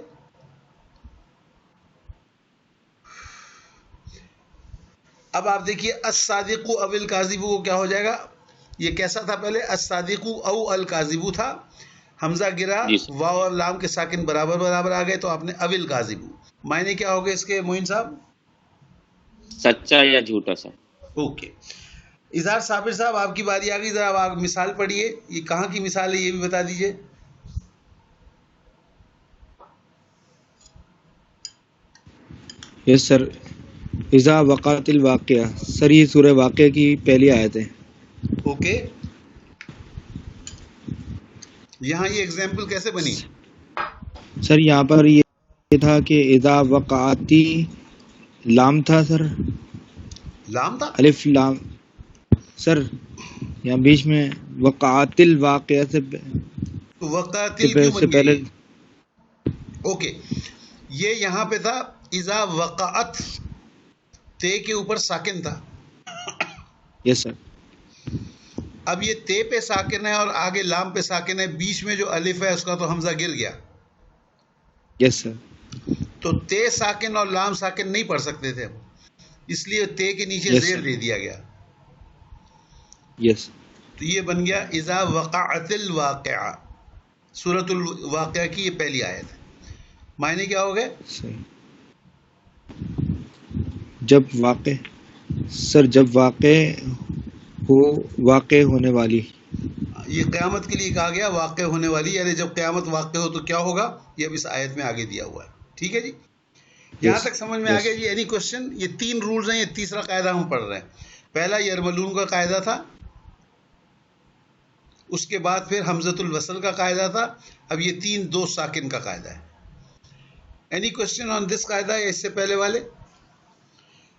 Speaker 1: اب آپ دیکھیے الصادق او الکاذب کو کیا ہو جائے گا. یہ کیسا تھا پہلے؟ الصادق او الکاذب تھا, حمزہ گرا, واو اور لام کے ساکن برابر برابر آ گئے تو آپ نے اول کاذب. معنی کیا ہو گئے اس کے معین صاحب؟
Speaker 4: سچا یا جھوٹا سر.
Speaker 1: اوکے. اظہار صابر صاحب آپ کی باری آ گئی, ذرا آپ مثال پڑھیے. یہ کہاں کی مثال ہے یہ بھی بتا دیجئے.
Speaker 5: یس سر. اذا وقعت الواقعہ, سر یہ سورہ واقعہ کی پہلی آیت ہے.
Speaker 1: اوکے. یہاں یہ ایگزامپل کیسے بنی؟
Speaker 5: سر یہاں پر یہ تھا کہ اذا وقعتی لام تھا سر.
Speaker 1: لام تھا؟
Speaker 5: الف لام سر. یہاں بیچ میں وقعت الواقعہ سے پہلے.
Speaker 1: اوکے. یہ یہاں پہ تھا اذا وقعت, تے کے اوپر ساکن تھا.
Speaker 5: یس سر.
Speaker 1: اب یہ تے پہ ساکن ہے اور آگے لام پہ ساکن ہے, بیچ میں جو الف ہے اس کا تو حمزہ گر گیا.
Speaker 5: یس سر.
Speaker 1: تو تے ساکن اور لام ساکن نہیں پڑھ سکتے تھے, اس لیے تے کے نیچے زیر دے دیا گیا.
Speaker 5: یس.
Speaker 1: تو یہ بن گیا اذا وقعت الواقعہ, سورۃ الواقعہ کی یہ پہلی آیت ہے. معنی کیا ہو گئے؟
Speaker 5: جب واقع سر, جب واقع ہو, واقع ہونے والی.
Speaker 1: یہ قیامت کے لیے کہا گیا واقع ہونے والی، یعنی جب قیامت واقع ہو تو کیا ہوگا، یہ اب اس آیت میں آگے دیا ہوا ہے. ٹھیک ہے جی، یہاں تک سمجھ میں آ گیا جی. Any question? یہ 3 رولز ہیں، یہ تیسرا قاعدہ ہم پڑھ رہے ہیں. پہلا یرملون کا قاعدہ تھا، اس کے بعد پھر حمزۃ الوصل کا قاعدہ تھا، اب یہ 3 2 ساکن کا قاعدہ ہے. اینی کوشچن آن دس قاعدہ یا اس سے پہلے والے؟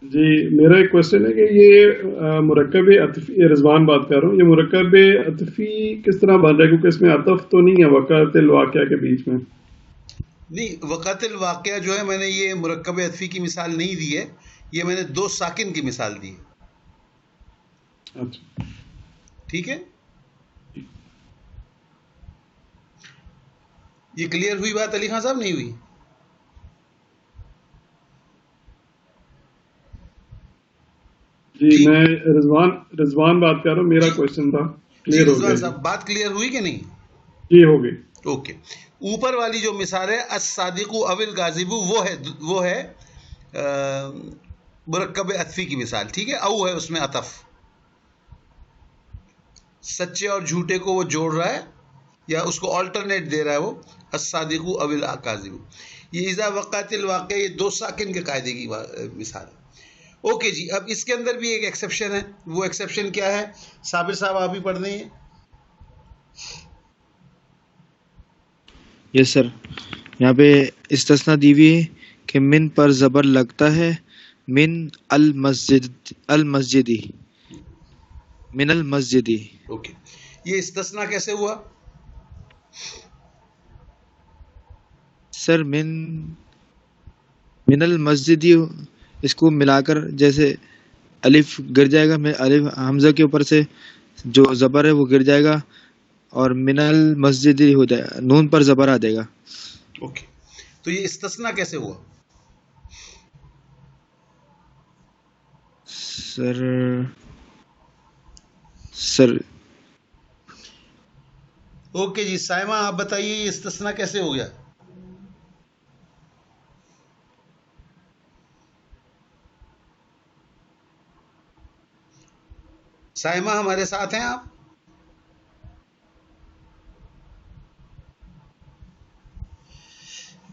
Speaker 3: جی میرا ایک کوشچن ہے کہ یہ مرکب عطفی، رضوان بات کر رہا ہوں، یہ مرکب عطفی کس طرح بن رہا ہے؟ کیونکہ اس میں عطف تو نہیں ہے وقت الواقعہ کے بیچ میں.
Speaker 1: نہیں، وقت الواقعہ جو ہے میں نے یہ مرکب عطفی کی مثال نہیں دی ہے، یہ میں نے 2 ساکن کی مثال دی ہے.
Speaker 3: اچھا
Speaker 1: ٹھیک ہے، یہ کلیئر ہوئی بات علی خان صاحب؟ نہیں ہوئی؟
Speaker 3: جی میں رضوان بات کر رہا ہوں، میرا کوشچن تھا. کلیئر ہو گیا
Speaker 1: بات کلیئر ہوئی کہ نہیں؟
Speaker 3: جی ہو گئی.
Speaker 1: اوکے. اوپر والی جو مثال ہے الصادق او الکاذب، وہ ہے مرکب عطفی کی مثال. ٹھیک ہے، او ہے اس میں عطف، سچے اور جھوٹے کو وہ جوڑ رہا ہے یا اس کو آلٹرنیٹ دے رہا ہے وہ الصادق او الکاذب. یہ اذا وقعت الواقع، یہ 2 ساکن کے قاعدے کی مثال ہے. اوکے جی، اب اس کے اندر بھی ایک ایکسیپشن ہے. وہ ایکسیپشن کیا ہے؟ صابر صاحب آپ ہی پڑھ دیں.
Speaker 5: یس سر، یہاں پہ استثناء دی ہوئی ہے کہ من پر زبر لگتا ہے، من المسجدی، من المسجدی.
Speaker 1: اوکے، یہ استثناء کیسے ہوا
Speaker 5: سر؟ من المسجدی، اس کو ملا کر جیسے الف گر جائے گا، الف حمزہ کے اوپر سے جو زبر ہے وہ گر جائے گا اور من المسجد ہو جائے گا، نون پر زبر آ جائے گا.
Speaker 1: اوکے، تو یہ استثناء کیسے ہوا
Speaker 5: سر؟
Speaker 1: اوکے جی، سائمہ آپ بتائیے یہ استثناء کیسے ہو گیا؟ سائمہ ہمارے ساتھ ہیں آپ؟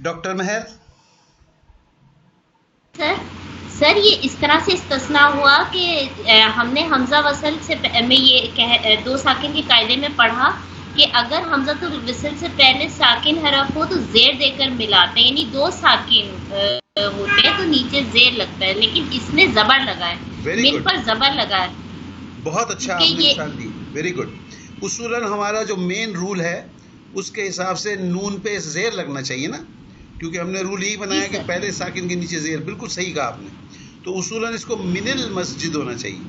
Speaker 1: ڈاکٹر مہر؟
Speaker 10: سر یہ اس طرح سے استثناء ہوا کہ ہم نے حمزہ وصل سے میں یہ 2 ساکن کے قاعدے میں پڑھا کہ اگر حمزۃ الوصل سے پہلے ساکن حرف ہو تو زیر دے کر ملاتے ہیں، یعنی 2 ساکن ہوتے ہیں تو نیچے زیر لگتا ہے، لیکن اس میں زبر لگا ہے، من پر زبر لگا ہے.
Speaker 1: بہت اچھا آپ نے مثال دی، ویری گڈ. اصولاً ہمارا جو مین رول ہے اس کے حساب سے نون پہ زیر لگنا چاہیے نا، کیونکہ ہم نے رول یہی بنایا کہ پہلے ساکن کے نیچے زیر. بالکل صحیح کہا آپ نے. تو اصولاً اس کو من المسجد ہونا چاہیے،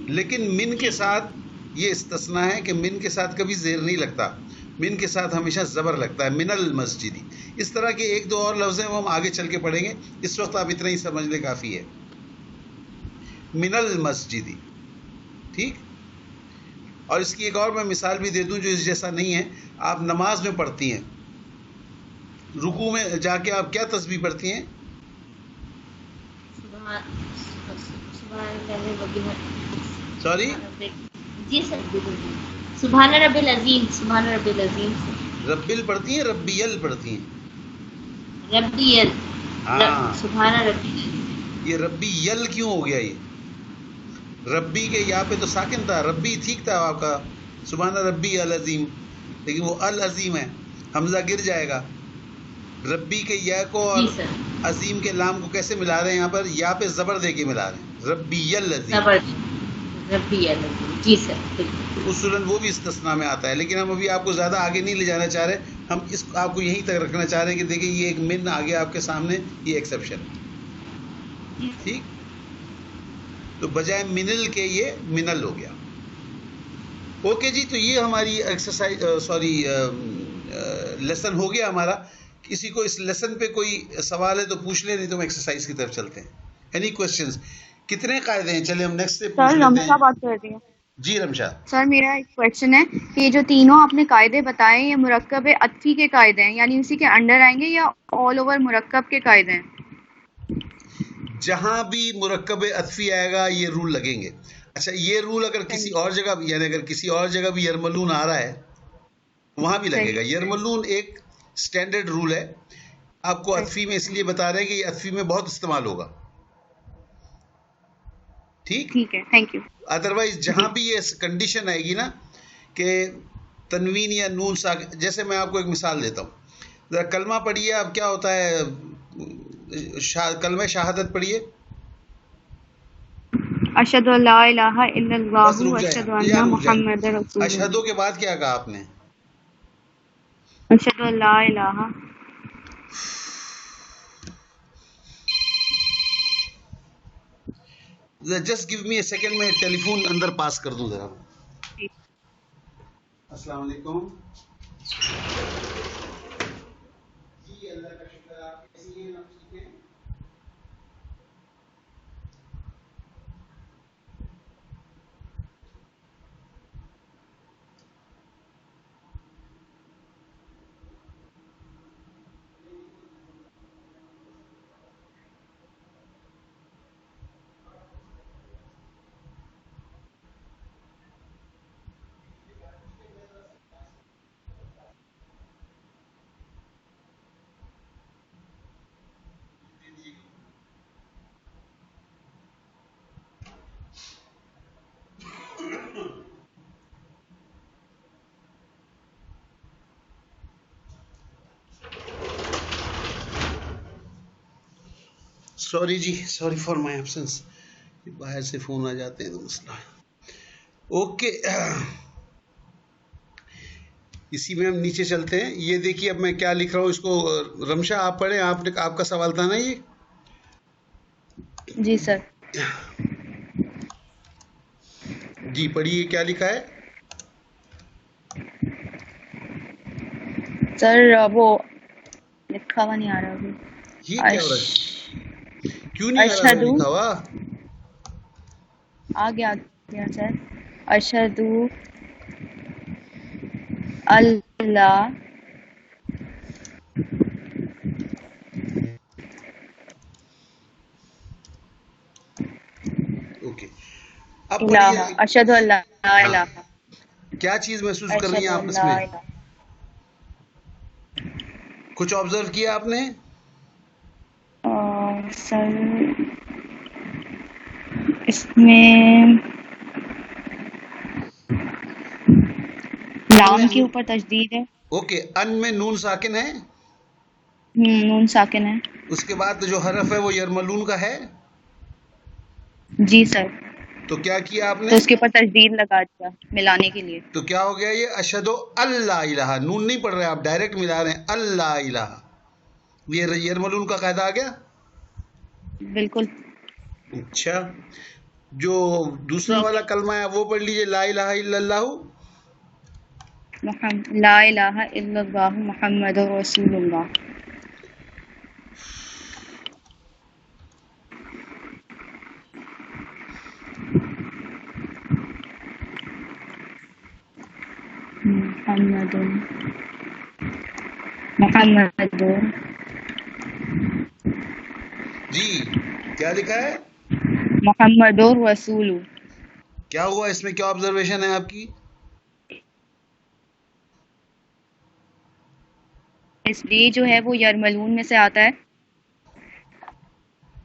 Speaker 1: لیکن من کے ساتھ یہ استثناء ہے کہ من کے ساتھ کبھی زیر نہیں لگتا، من کے ساتھ ہمیشہ زبر لگتا ہے، من المسجد. اس طرح کے 1-2 اور لفظ ہیں وہ ہم آگے چل کے پڑھیں گے، اس وقت آپ اتنا ہی سمجھ لیں کافی ہے. من المسجد، ٹھیک. اور اس کی ایک اور میں مثال بھی دے دوں جو اس جیسا نہیں ہے. آپ نماز میں پڑھتی ہیں، رکوع میں جا کے آپ کیا تسبیح پڑھتی ہیں؟ سوری
Speaker 10: جی سر، سبحان رب العظیم، سبحان رب العظیم.
Speaker 1: ربیل پڑھتی ہیں، ربیل پڑھتی ہیں؟
Speaker 10: ربیل.
Speaker 1: ہاں،
Speaker 10: سبحان ربی.
Speaker 1: یہ ربیل کیوں ہو گیا؟ یہ ربی کے یہاں پہ تو ساکن تھا، ربی ٹھیک تھا آپ کا، سبحان ربی العظیم، لیکن وہ العظیم ہے، حمزہ گر جائے گا. ربی کے یا کو اور عظیم کے لام کو کیسے ملا رہے ہیں؟ یہاں پر یا پہ زبر دے کے ملا رہے ہیں، ربی العظیم.
Speaker 10: ربی العظیم، جی سر.
Speaker 1: اصولاً وہ بھی استثناء میں آتا ہے، لیکن ہم ابھی آپ کو زیادہ آگے نہیں لے جانا چاہ رہے. ہم اس آپ کو یہیں تک رکھنا چاہ رہے ہیں کہ دیکھیں یہ ایک من آ گیا آپ کے سامنے، یہ ایکسیپشن. ٹھیک، تو بجائے منل کے یہ منل ہو گیا. اوکے جی، تو یہ ہماری ایکسرسائز لیسن ہو گیا ہمارا. کسی کو اس لیسن پہ کوئی سوال ہے تو پوچھ لیں، نہیں تو ہم ایکسرسائز کی طرف چلتے ہیں. Any questions? کتنے قاعدے ہیں؟ چلے ہم نیکسٹ سے پوچھ لیتے ہیں.
Speaker 7: بات کر رہی ہوں.
Speaker 1: جی رمشا.
Speaker 7: سر میرا ایک کویشچن ہے کہ یہ جو تینوں آپ نے قاعدے بتائے یہ مرکب عطفی کے قاعدے ہیں، یعنی اسی کے انڈر آئیں گے یا آل اوور مرکب کے قاعدے ہیں؟
Speaker 1: جہاں بھی مرکب عطفی آئے گا یہ رول لگیں گے. اچھا یہ رول اگر کسی اور جگہ بھی، یعنی اگر کسی اور جگہ بھی یرملون آ رہا ہے وہاں بھی لگے گا. یرملون ایک سٹینڈرڈ رول ہے. آپ کو عطفی میں اس لیے بتا رہے ہیں کہ یہ عطفی میں بہت استعمال ہوگا. ٹھیک
Speaker 7: ہے، تھینک یو.
Speaker 1: ادروائز جہاں بھی یہ کنڈیشن آئے گی نا کہ تنوین یا نون ساکن، جیسے میں آپ کو ایک مثال دیتا ہوں. ذرا کلمہ پڑھیے اب، کیا ہوتا ہے کلمہ شہادت پڑھیے.
Speaker 7: اشہد ان لا الہ الا اللہ واشہد ان محمد رسول اللہ.
Speaker 1: اشہدو کے بعد کیا کہا آپ نے؟
Speaker 7: اشہد ان لا الہ.
Speaker 1: Just give me a second, میں ٹیلی فون اندر پاس کر دوں ذرا. السلام علیکم. جی اللہ کا شکر. آپ کیسی ہیں؟ آپ ٹھیک ہیں؟ سوری جی، سوری فار مائی ایبسنس. باہر سے فون آ جاتے ہیں تو مسئلہ. اوکے، اسی میں ہم نیچے چلتے ہیں. یہ دیکھیے اب میں کیا لکھ رہا ہوں اس کو. رمشا آپ پڑھیں، آپ کا سوال تھا نا یہ.
Speaker 7: جی سر.
Speaker 1: جی پڑھیے کیا لکھا ہے.
Speaker 7: سر وہ لکھا ہوا نہیں آ رہا ابھی.
Speaker 1: یہ کیا ہو رہا ہے؟ کیوں نہیں آ رہا لکھا ہوا؟
Speaker 7: آ گیا سر. اشہد اللہ
Speaker 1: اوکے، اب
Speaker 7: الہ. اشہد اللہ الہ.
Speaker 1: کیا چیز محسوس کر رہی ہیں آپ اس میں؟ کچھ آبزرو کیا آپ نے؟
Speaker 7: سر اس میں لام کے اوپر تشدید ہے.
Speaker 1: اوکے، ان میں نون ساکن ہے.
Speaker 7: نون ساکن ہے.
Speaker 1: اس کے بعد جو حرف ہے وہ یرملون کا ہے.
Speaker 7: جی سر.
Speaker 1: تو کیا کیا آپ نے؟
Speaker 7: تو اس کے اوپر تشدید لگا دیا ملانے کے لیے.
Speaker 1: تو کیا ہو گیا یہ؟ اشہد اللہ الہ. نون نہیں پڑھ رہے آپ، ڈائریکٹ ملا رہے ہیں اللہ الہ. یہ یرملون کا قاعدہ آ گیا.
Speaker 7: بالکل.
Speaker 1: اچھا، جو دوسرا والا کلمہ ہے وہ پڑھ لیجئے، لا الہ الا اللہ.
Speaker 7: لا الہ الا اللہ محمد رسول اللہ. محمد
Speaker 1: جی کیا لکھا ہے؟
Speaker 7: محمد رسول.
Speaker 1: کیا ہوا اس میں؟ کیا آبزرویشن ہے آپ کی؟
Speaker 7: اس لیے جو ہے وہ یرملون میں سے آتا ہے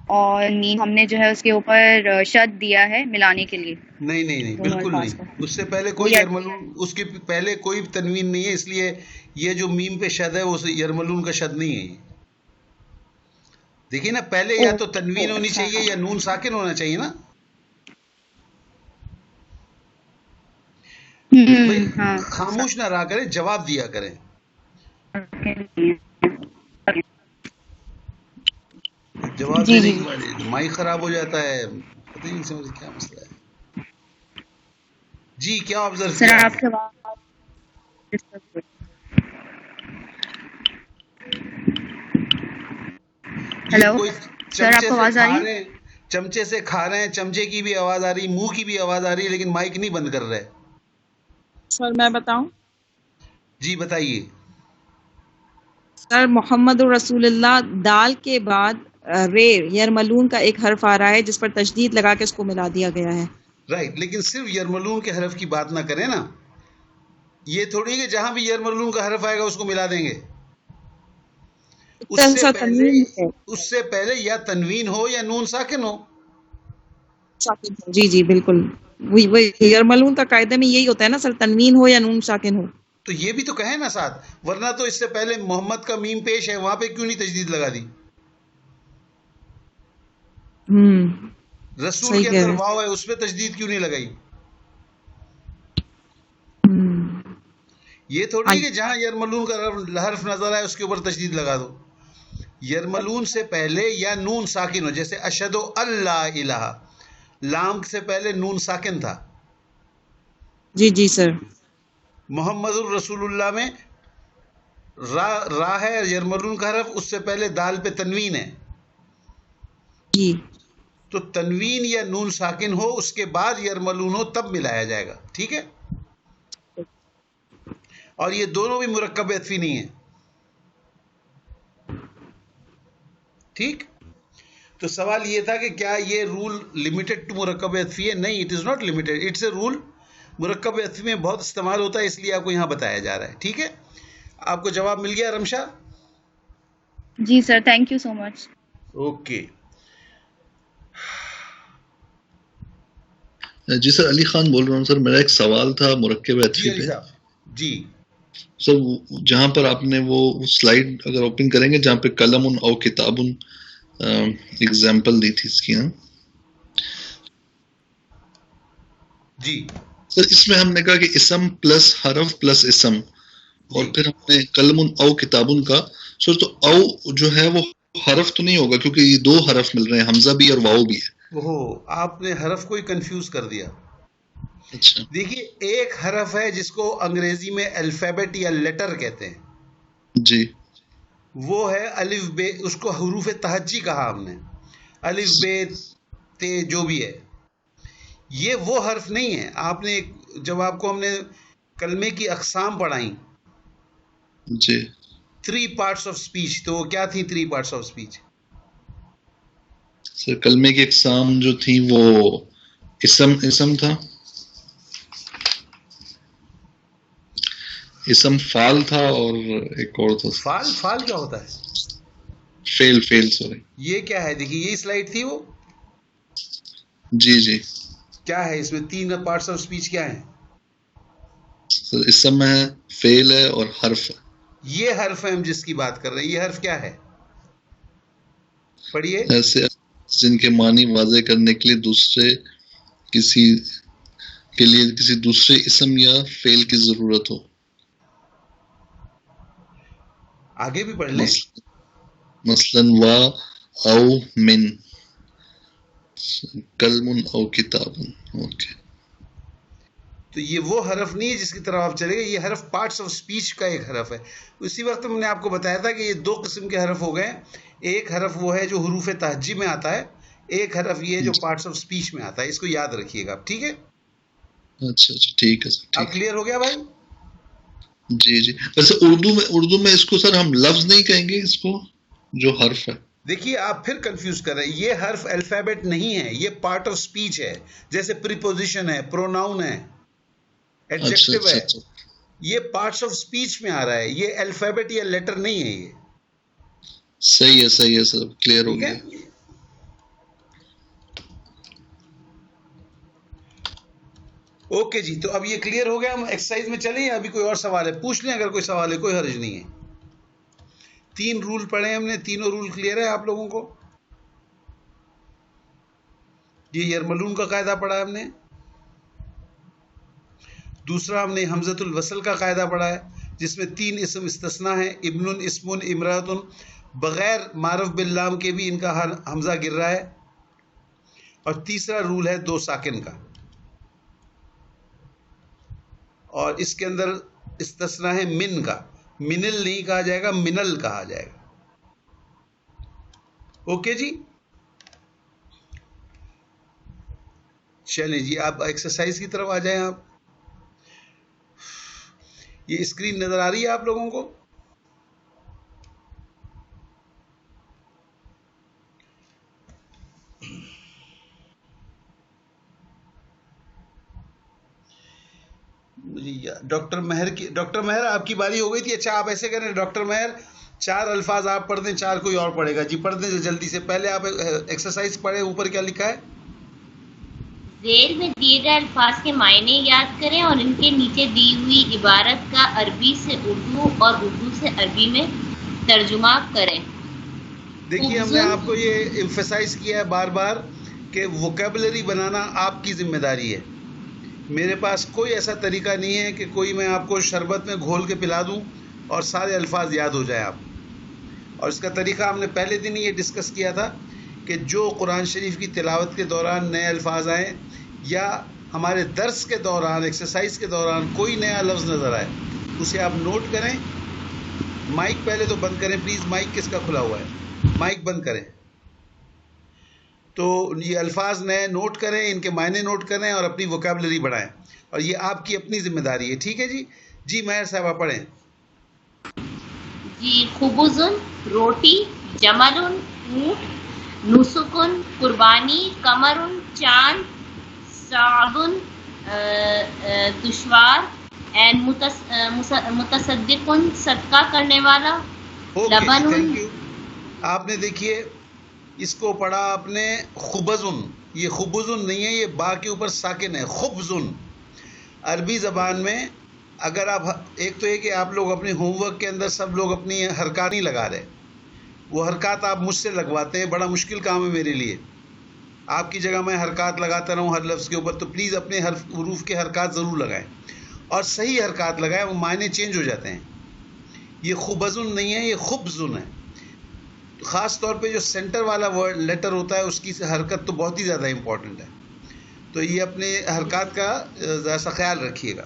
Speaker 7: اور ہم نے جو ہے اس کے اوپر شد دیا ہے ملانے کے لیے.
Speaker 1: نہیں بالکل نہیں. اس سے پہلے کوئی یرملون، اس کے پہلے کوئی تنوین نہیں ہے. اس لیے یہ جو میم پہ شد ہے وہ یرملون کا شد نہیں ہے. دیکھیے نا، پہلے یا تو تنوین ہونی چاہیے یا نون ساکن ہونا چاہیے نا. خاموش نہ رہا کریں، جواب دیا کریں. جواب دینے کے بعد مائک خراب ہو جاتا ہے، پتہ ہی نہیں سمجھ کیا مسئلہ ہے. جی کیا آبزرو کیا آپ نے؟
Speaker 7: ہیلو
Speaker 1: سر، آپ کو آواز آ رہی ہے؟ چمچے سے کھا رہے ہیں، چمچے کی بھی آواز آ رہی، منہ کی بھی آواز آ رہی ہے، لیکن مائک نہیں بند کر رہے.
Speaker 11: سر میں بتاؤں؟
Speaker 1: جی بتائیے.
Speaker 11: سر محمد رسول اللہ دال کے بعد رے یرملون کا ایک حرف آ رہا ہے جس پر تشدید لگا کے اس کو ملا دیا گیا ہے.
Speaker 1: رائٹ. لیکن صرف یرملون کے حرف کی بات نہ کریں نا. یہ تھوڑی کہ جہاں بھی یرملون کا حرف آئے گا اس کو ملا دیں گے. اس سے پہلے یا تنوین ہو یا نون ساکن ہو.
Speaker 11: جی جی بالکل, وہی یرملون کا قاعدے میں یہی ہوتا ہے نا سر, تنوین ہو یا نون ساکن ہو.
Speaker 1: تو یہ بھی تو کہیں نا ساتھ, ورنہ تو اس سے پہلے محمد کا میم پیش ہے, وہاں پہ کیوں نہیں تجدید لگا دی؟ رسول کے اندر واو ہے, اس پہ تجدید کیوں نہیں لگائی؟ یہ تھوڑی کہ جہاں یرملون کا حرف نظر آئے اس کے اوپر تجدید لگا دو. یرملون سے پہلے یا نون ساکن ہو, جیسے اشہد اللہ الہ, لام سے پہلے نون ساکن تھا.
Speaker 11: جی جی سر.
Speaker 1: محمد الرسول اللہ میں را ہے یرملون کا حرف, اس سے پہلے دال پہ تنوین ہے.
Speaker 11: جی.
Speaker 1: تو تنوین یا نون ساکن ہو, اس کے بعد یرملون ہو, تب ملایا جائے گا. ٹھیک ہے. اور یہ دونوں بھی مرکب عطفی نہیں ہیں. ٹھیک. تو سوال یہ تھا کہ کیا یہ رول لمیٹڈ ٹو مرکب عطفی ہے؟ نہیں, it is not limited, it's a rule. مرکب عطفی میں بہت استعمال ہوتا ہے, اس لیے آپ کو یہاں بتایا جا رہا ہے. ٹھیک ہے. آپ کو جواب مل گیا رمشا؟
Speaker 7: جی sir, thank you so much.
Speaker 1: Okay.
Speaker 2: جی سر, علی خان بول رہا ہوں سر. میرا ایک سوال تھا مرکب عطفی پہ.
Speaker 1: جی
Speaker 2: سر, جہاں پر آپ نے وہ سلائیڈ اگر اوپن کریں گے جہاں پہ قلم او کتاب ایگزامپل دی تھی اس کی, ہاں
Speaker 1: جی
Speaker 2: سر, اس میں ہم نے کہا کہ اسم پلس حرف پلس اسم, اور پھر ہم نے قلم او کتابن کا. سر تو او جو ہے وہ حرف تو نہیں ہوگا کیونکہ یہ دو حرف مل رہے ہیں, حمزہ بھی اور واؤ بھی ہے.
Speaker 1: وہ آپ نے حرف کو ہی کنفیوز کر دیا.
Speaker 2: اچھا.
Speaker 1: دیکھیے, ایک حرف ہے جس کو انگریزی میں الفابیٹ یا لیٹر کہتے ہیں.
Speaker 2: جی.
Speaker 1: وہ ہے الف بے, اس کو حروف تہجی کہا ہم نے. الف بے تے جو بھی ہے, یہ وہ حرف نہیں ہے. آپ نے جب آپ کو ہم نے کلمے کی اقسام پڑھائیں,
Speaker 2: جی,
Speaker 1: 3 parts آف اسپیچ, تو وہ کیا تھی 3 parts آف اسپیچ؟
Speaker 2: سر کلمے کی اقسام جو تھی وہ اسم تھا, اسم فال تھا, اور ایک اور تھا.
Speaker 1: فال کیا ہوتا ہے؟
Speaker 2: Fail sorry.
Speaker 1: یہ کیا ہے؟ دیکھیے یہی سلائیڈ تھی وہ.
Speaker 2: جی جی.
Speaker 1: کیا ہے اس میں 3 parts آف اسپیچ کیا ہیں؟
Speaker 2: سر اسم ہے, فیل ہے, اور حرف ہے.
Speaker 1: یہ حرف ہے ہم جس کی بات کر رہے ہیں. یہ حرف کیا ہے؟ پڑھیے.
Speaker 2: ایسے جن کے معنی واضح کرنے کے لیے کسی دوسرے اسم یا فعل کی ضرورت ہو.
Speaker 1: آگے بھی پڑھ لیں.
Speaker 2: مثلاً وا او من, قلم او کتاب. اوکے.
Speaker 1: تو یہ وہ حرف نہیں ہے جس کی طرف آپ چلے گئے. یہ حرف پارٹس آف اسپیچ کا ایک حرف ہے. اسی وقت میں نے آپ کو بتایا تھا کہ یہ 2 قسم کے حرف ہو گئے. ایک حرف وہ ہے جو حروف تہجی میں آتا ہے, ایک حرف یہ ہے جو پارٹس آف اسپیچ میں آتا ہے. اس کو یاد رکھیے گا. ٹھیک ہے.
Speaker 2: اچھا ٹھیک ہے سر.
Speaker 1: اب کلیئر ہو گیا بھائی؟
Speaker 2: جی جی. ویسے اردو میں اس کو سر ہم لفظ نہیں کہیں گے, اس کو جو حرف ہے. دیکھیے
Speaker 1: آپ پھر کنفیوز کر رہے ہیں. یہ حرف الفابیٹ نہیں ہے, یہ پارٹ آف اسپیچ ہے. جیسے پریپوزیشن ہے, پروناؤن ہے, ایڈجیکٹو ہے. یہ پارٹس آف اسپیچ میں آ رہا ہے, یہ الفابیٹ یا لیٹر نہیں ہے. یہ
Speaker 2: صحیح ہے سر, کلیئر ہو گیا.
Speaker 1: اوکے جی, تو اب یہ کلیئر ہو گیا. ہم ایکسرسائز میں چلیں, ابھی کوئی اور سوال ہے پوچھ لیں. اگر کوئی سوال ہے کوئی حرج نہیں ہے. 3 رول پڑھے ہم نے, تینوں رول کلیئر ہے آپ لوگوں کو. یہ یرملون کا قاعدہ پڑھا ہے ہم نے. دوسرا ہم نے حمزۃ الوصل کا قاعدہ پڑھا ہے جس میں 3 اسم استثناء ہیں, ابن, اسم, امرأۃ. بغیر معرف باللام کے بھی ان کا حمزہ گر رہا ہے. اور تیسرا رول ہے 2 ساکن کا, اور اس کے اندر استثناء ہے من کا. منل نہیں کہا جائے گا, منل کہا جائے گا. اوکے جی. چلیں جی, آپ ایکسرسائز کی طرف آ جائیں. آپ یہ اسکرین نظر آ رہی ہے آپ لوگوں کو؟ ڈاکٹر مہر آپ کی باری ہو گئی تھی. اچھا آپ ایسے کریں ڈاکٹر مہر 4 الفاظ آپ پڑھ دیں, 4 کوئی اور پڑھے گا. جی پڑھ دیں جلدی سے. پہلے آپ ایکسرسائز پڑھیں, اوپر کیا لکھا ہے؟
Speaker 10: ذیل میں دیے گئے الفاظ کے معنی یاد کریں اور ان کے نیچے دی ہوئی عبارت کا عربی سے اردو اور اردو سے عربی میں ترجمہ کریں.
Speaker 1: دیکھیے ہم نے آپ کو یہ ایمفیسائز کیا ہے بار بار کہ ووکیبلری بنانا آپ کی ذمہ داری ہے. میرے پاس کوئی ایسا طریقہ نہیں ہے کہ کوئی میں آپ کو شربت میں گھول کے پلا دوں اور سارے الفاظ یاد ہو جائیں آپ. اور اس کا طریقہ ہم نے پہلے دن یہ ڈسکس کیا تھا کہ جو قرآن شریف کی تلاوت کے دوران نئے الفاظ آئیں یا ہمارے درس کے دوران ایکسرسائز کے دوران کوئی نیا لفظ نظر آئے اسے آپ نوٹ کریں. مائک پہلے تو بند کریں پلیز. مائک کس کا کھلا ہوا ہے؟ مائک بند کریں. تو یہ الفاظ نئے نوٹ کریں, ان کے معنی نوٹ کریں اور اپنی ووکیبلری بڑھائیں, اور یہ آپ کی اپنی ذمہ داری ہے. ٹھیک ہے جی. جی مہر صاحبہ پڑھیں.
Speaker 10: جی خبزن روٹی, جملن اونٹ, نسکن قربانی, قمرن چاند, صعبن دشوار, اینڈ متصدقن صدقہ کرنے والا, لبن.
Speaker 1: آپ نے دیکھیے اس کو پڑھا آپ نے خبزن. یہ خبزن نہیں ہے, یہ با کے اوپر ساکن ہے. خبزن عربی زبان میں اگر آپ ایک تو یہ کہ آپ لوگ اپنے ہوم ورک کے اندر سب لوگ اپنی حرکات نہیں لگا رہے, وہ حرکات آپ مجھ سے لگواتے ہیں. بڑا مشکل کام ہے میرے لیے. آپ کی جگہ میں حرکات لگاتا رہوں ہر لفظ کے اوپر, تو پلیز اپنے حروف کے حرکات ضرور لگائیں اور صحیح حرکات لگائیں, وہ معنی چینج ہو جاتے ہیں. یہ خبزن نہیں ہے, یہ خبزن ہے. خاص طور پہ جو سینٹر والا ورڈ لیٹر ہوتا ہے اس کی حرکت تو بہت ہی زیادہ امپورٹنٹ ہے. تو یہ اپنے حرکات کا ذرا سا خیال رکھیے گا.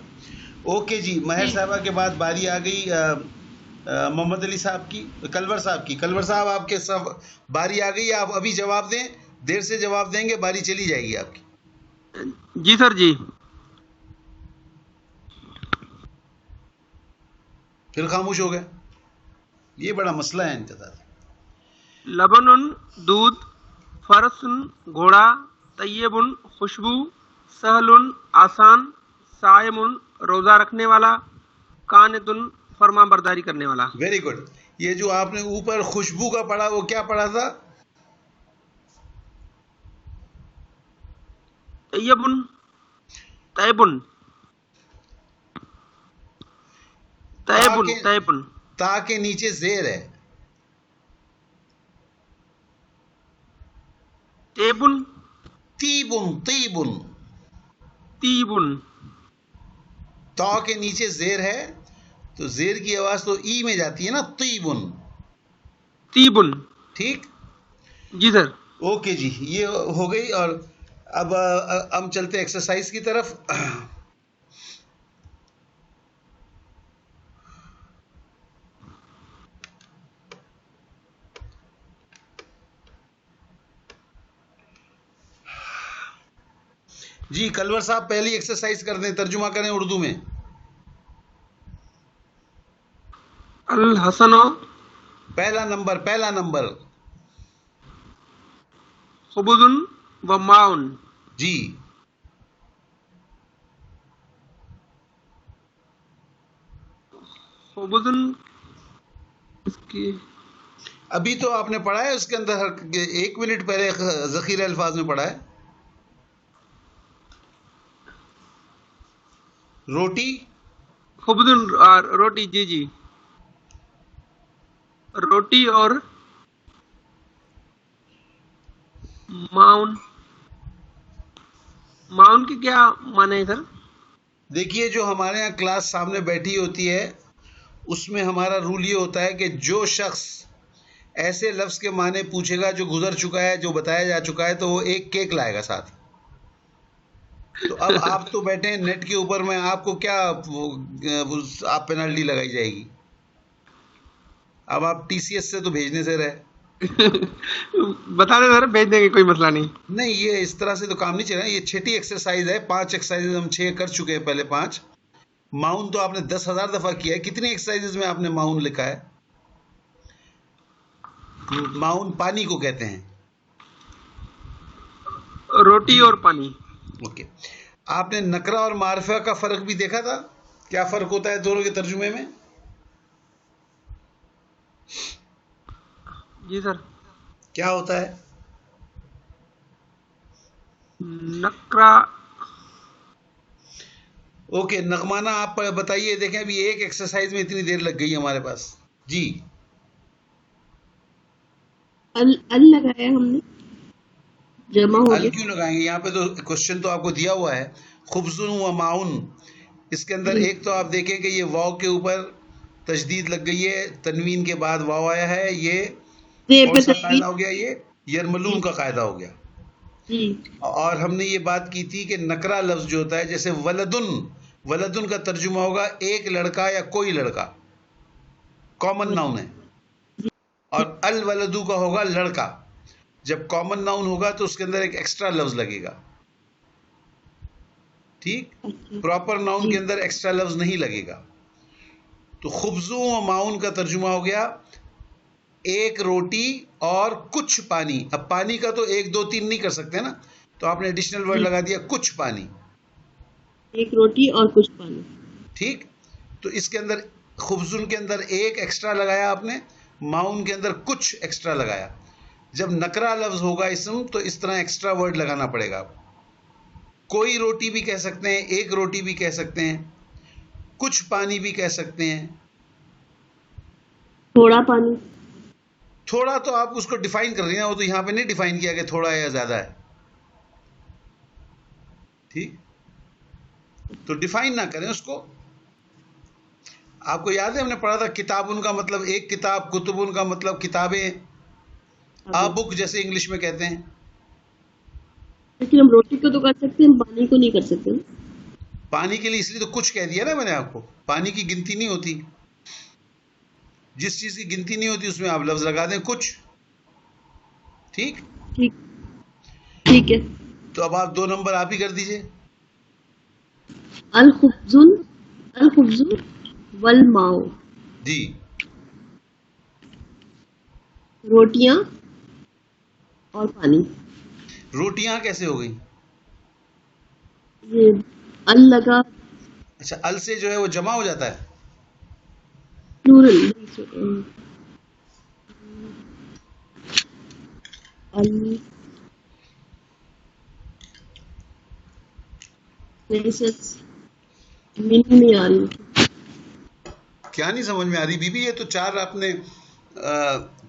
Speaker 1: اوکے جی. مہر صاحبہ کے بعد باری آ گئی محمد علی صاحب کی, کلور صاحب کی. کلور صاحب آپ کے سب باری آ گئی, آپ ابھی جواب دیں. دیر سے جواب دیں گے باری چلی جائے گی آپ کی.
Speaker 12: جی سر. جی
Speaker 1: پھر خاموش ہو گئے. یہ بڑا مسئلہ ہے ان کے ساتھ.
Speaker 12: لبن دودھ, فرس گھوڑا, طیب خوشبو, سہل آسان, صائم روزہ رکھنے والا, قانت فرما برداری کرنے والا.
Speaker 1: Very good. یہ جو آپ نے اوپر خوشبو کا پڑھا وہ کیا پڑھا تھا؟
Speaker 12: طیبن. طیبن. طیبن. طیبن.
Speaker 1: تا کے نیچے زیر ہے.
Speaker 12: طیبن.
Speaker 1: تیبن. تیبن.
Speaker 12: تیبن.
Speaker 1: تا کے نیچے زیر ہے تو زیر کی آواز تو ای میں جاتی ہے نا. تیبن.
Speaker 12: تیبن.
Speaker 1: ٹھیک.
Speaker 12: جی سر.
Speaker 1: اوکے جی. یہ ہو گئی. اور اب ہم چلتے ایکسرسائز کی طرف. جی کلور صاحب پہلی ایکسرسائز کر دیں, ترجمہ کریں اردو میں.
Speaker 12: الحسن.
Speaker 1: پہلا نمبر.
Speaker 12: خبز و ماؤن.
Speaker 1: جی.
Speaker 12: خبز اس کی
Speaker 1: ابھی تو آپ نے پڑھا ہے, اس کے اندر 1 منٹ پہلے ذخیرہ الفاظ میں پڑھا ہے. روٹی.
Speaker 12: خبز روٹی. جی جی. روٹی اور ماؤن. ماؤن کی کیا معنی ہے سر؟
Speaker 1: دیکھیے جو ہمارے ہاں کلاس سامنے بیٹھی ہوتی ہے اس میں ہمارا رول یہ ہوتا ہے کہ جو شخص ایسے لفظ کے معنی پوچھے گا جو گزر چکا ہے, جو بتایا جا چکا ہے, تو وہ ایک کیک لائے گا ساتھ. تو اب آپ تو بیٹھے ہیں نیٹ کے اوپر, میں آپ کو کیا آپ پینالٹی لگائی جائے گی؟ اب آپ ٹی سی ایس سے تو بھیجنے سے رہے.
Speaker 12: بتا دیں سر, بھیج دیں گے, کوئی مسئلہ نہیں.
Speaker 1: نہیں یہ اس طرح سے تو کام نہیں چل رہا. یہ 6ٹھی ایکسرسائز ہے. 5 ایکسرسائز ہم 6 کر چکے ہیں, پہلے 5. ماؤن تو آپ نے 10,000 دفعہ کیا ہے. کتنی ایکسرسائز میں آپ نے ماؤن لکھا ہے؟ ماؤن پانی کو کہتے ہیں.
Speaker 12: روٹی اور پانی.
Speaker 1: اوکے. آپ نے نکرہ اور معرفہ کا فرق بھی دیکھا تھا. کیا فرق ہوتا ہے دونوں کے ترجمے میں؟
Speaker 12: جی سر.
Speaker 1: کیا ہوتا ہے؟
Speaker 12: نکرا.
Speaker 1: اوکے نغمانہ آپ بتائیے. دیکھیں ابھی ایک ایکسرسائز میں اتنی دیر لگ گئی ہمارے پاس. جی
Speaker 13: ال لگایا ہم نے, جمع ہو
Speaker 1: ال
Speaker 13: گیا.
Speaker 1: کیوں لگائیں گے؟ یہاں پہ تو کوشچن تو آپ کو دیا ہوا ہے خبزن و معاون. اس کے اندر ایک تو آپ دیکھیں کہ یہ واو کے اوپر تشدید لگ گئی ہے, تنوین کے بعد واو آیا ہے. یہ کون سا قاعدہ ہو گیا؟ یہ یرملون کا قاعدہ ہو گیا. اور ہم نے یہ بات کی تھی کہ نکرا لفظ جو ہوتا ہے, جیسے ولدن, ولدن کا ترجمہ ہوگا ایک لڑکا یا کوئی لڑکا, کامن ناؤن ہے. اور الولدو کا ہوگا لڑکا. جب کامن ناؤن ہوگا تو اس کے اندر ایک ایکسٹرا لفظ لگے گا. ٹھیک, پراپر ناؤن کے اندر ایکسٹرا لفظ نہیں لگے گا. تو خبزوں و معاون کا ترجمہ ہو گیا ایک روٹی اور کچھ پانی. اب پانی کا تو 1 2 3 نہیں کر سکتے نا, تو آپ نے ایڈیشنل ورڈ لگا دیا کچھ پانی.
Speaker 13: ایک روٹی اور کچھ پانی.
Speaker 1: ٹھیک, تو اس کے اندر خبزن کے اندر ایک ایکسٹرا لگایا آپ نے, معاون کے اندر کچھ ایکسٹرا لگایا. جب نکرا لفظ ہوگا اسم تو اس طرح ایکسٹرا ورڈ لگانا پڑے گا. کوئی روٹی بھی کہہ سکتے ہیں, ایک روٹی بھی کہہ سکتے ہیں, کچھ پانی بھی کہہ سکتے ہیں.
Speaker 13: تھوڑا پانی,
Speaker 1: تھوڑا تو آپ اس کو ڈیفائن کر رہی ہیں, وہ تو یہاں پہ نہیں ڈیفائن کیا کہ تھوڑا ہے یا زیادہ ہے. ٹھیک, تو ڈیفائن نہ کریں اس کو. آپ کو یاد ہے ہم نے پڑھا تھا کتابن کا مطلب ایک کتاب, کتبن کا مطلب کتابیں, بک جیسے انگلش میں کہتے ہیں.
Speaker 13: لیکن ہم روٹی کو تو کر سکتے ہیں, ہم پانی کو نہیں کر سکتے.
Speaker 1: پانی کے لیے اس لیے تو کچھ کہہ دیا نا میں نے آپ کو. پانی کی گنتی نہیں ہوتی, جس چیز کی گنتی نہیں ہوتی اس میں آپ لفظ لگا دیں کچھ. ٹھیک
Speaker 13: ٹھیک ہے.
Speaker 1: تو اب آپ 2 نمبر آپ ہی کر دیجئے.
Speaker 13: الخبزن, الخبزن والماء.
Speaker 1: جی,
Speaker 13: روٹیاں اور پانی.
Speaker 1: روٹیاں کیسے ہو گئی؟
Speaker 13: یہ ال لگا.
Speaker 1: اچھا, ال سے جو ہے وہ جمع ہو جاتا ہے.
Speaker 13: پلورل. میننگ نہیں آ رہی.
Speaker 1: کیا نہیں سمجھ میں آ رہی بی بی؟ یہ تو 4 آپ نے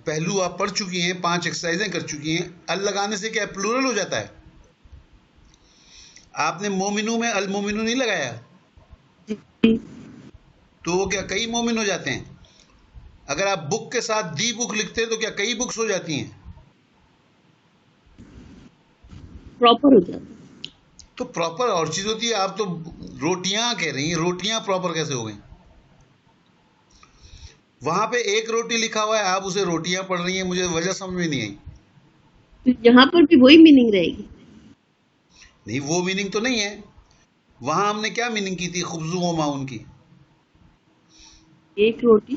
Speaker 1: پہلو آپ پڑھ چکی ہیں, 5 ایکسرسائزیں کر چکی ہیں. ال لگانے سے کیا پلورل ہو جاتا ہے؟ آپ نے مومنو میں المومنو نہیں لگایا تو وہ کیا کئی مومن ہو جاتے ہیں؟ اگر آپ بک کے ساتھ دی بک لکھتے ہیں تو کیا کئی بکس ہو جاتی ہیں؟
Speaker 13: پراپر ہو جاتا.
Speaker 1: تو پراپر اور چیز ہوتی ہے. آپ تو روٹیاں کہہ رہی ہیں, روٹیاں پراپر کیسے ہو گئیں؟ وہاں پہ ایک روٹی لکھا ہوا ہے, آپ اسے روٹیاں پڑھ رہی ہیں. مجھے وجہ سمجھ میں نہیں آئی.
Speaker 13: یہاں پر بھی وہی میننگ رہے گی.
Speaker 1: نہیں, وہ میننگ تو نہیں ہے. وہاں ہم نے کیا میننگ کی تھی خبزوں و معاون کی؟
Speaker 13: ایک روٹی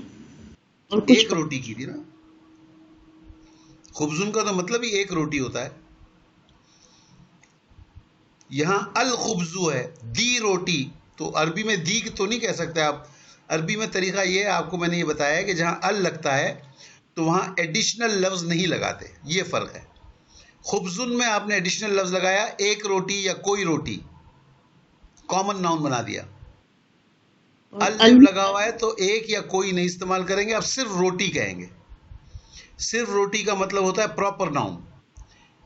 Speaker 13: اور کچھ
Speaker 1: ایک روٹی کی تھی نا. خبزن کا تو مطلب ہی ایک روٹی ہوتا ہے. یہاں الخبزو ہے, دی روٹی. تو عربی میں دی تو نہیں کہہ سکتے آپ. عربی میں طریقہ یہ ہے, آپ کو میں نے یہ بتایا ہے کہ جہاں ال لگتا ہے تو وہاں ایڈیشنل لفظ نہیں لگاتے. یہ فرق ہے. خبزن میں آپ نے ایڈیشنل لفظ لگایا, ایک روٹی یا کوئی روٹی, کامن ناؤن بنا دیا. ال جب لگا ہوا ہے تو ایک یا کوئی نہیں استعمال کریں گے, آپ صرف روٹی کہیں گے. صرف روٹی کا مطلب ہوتا ہے پراپر ناؤن.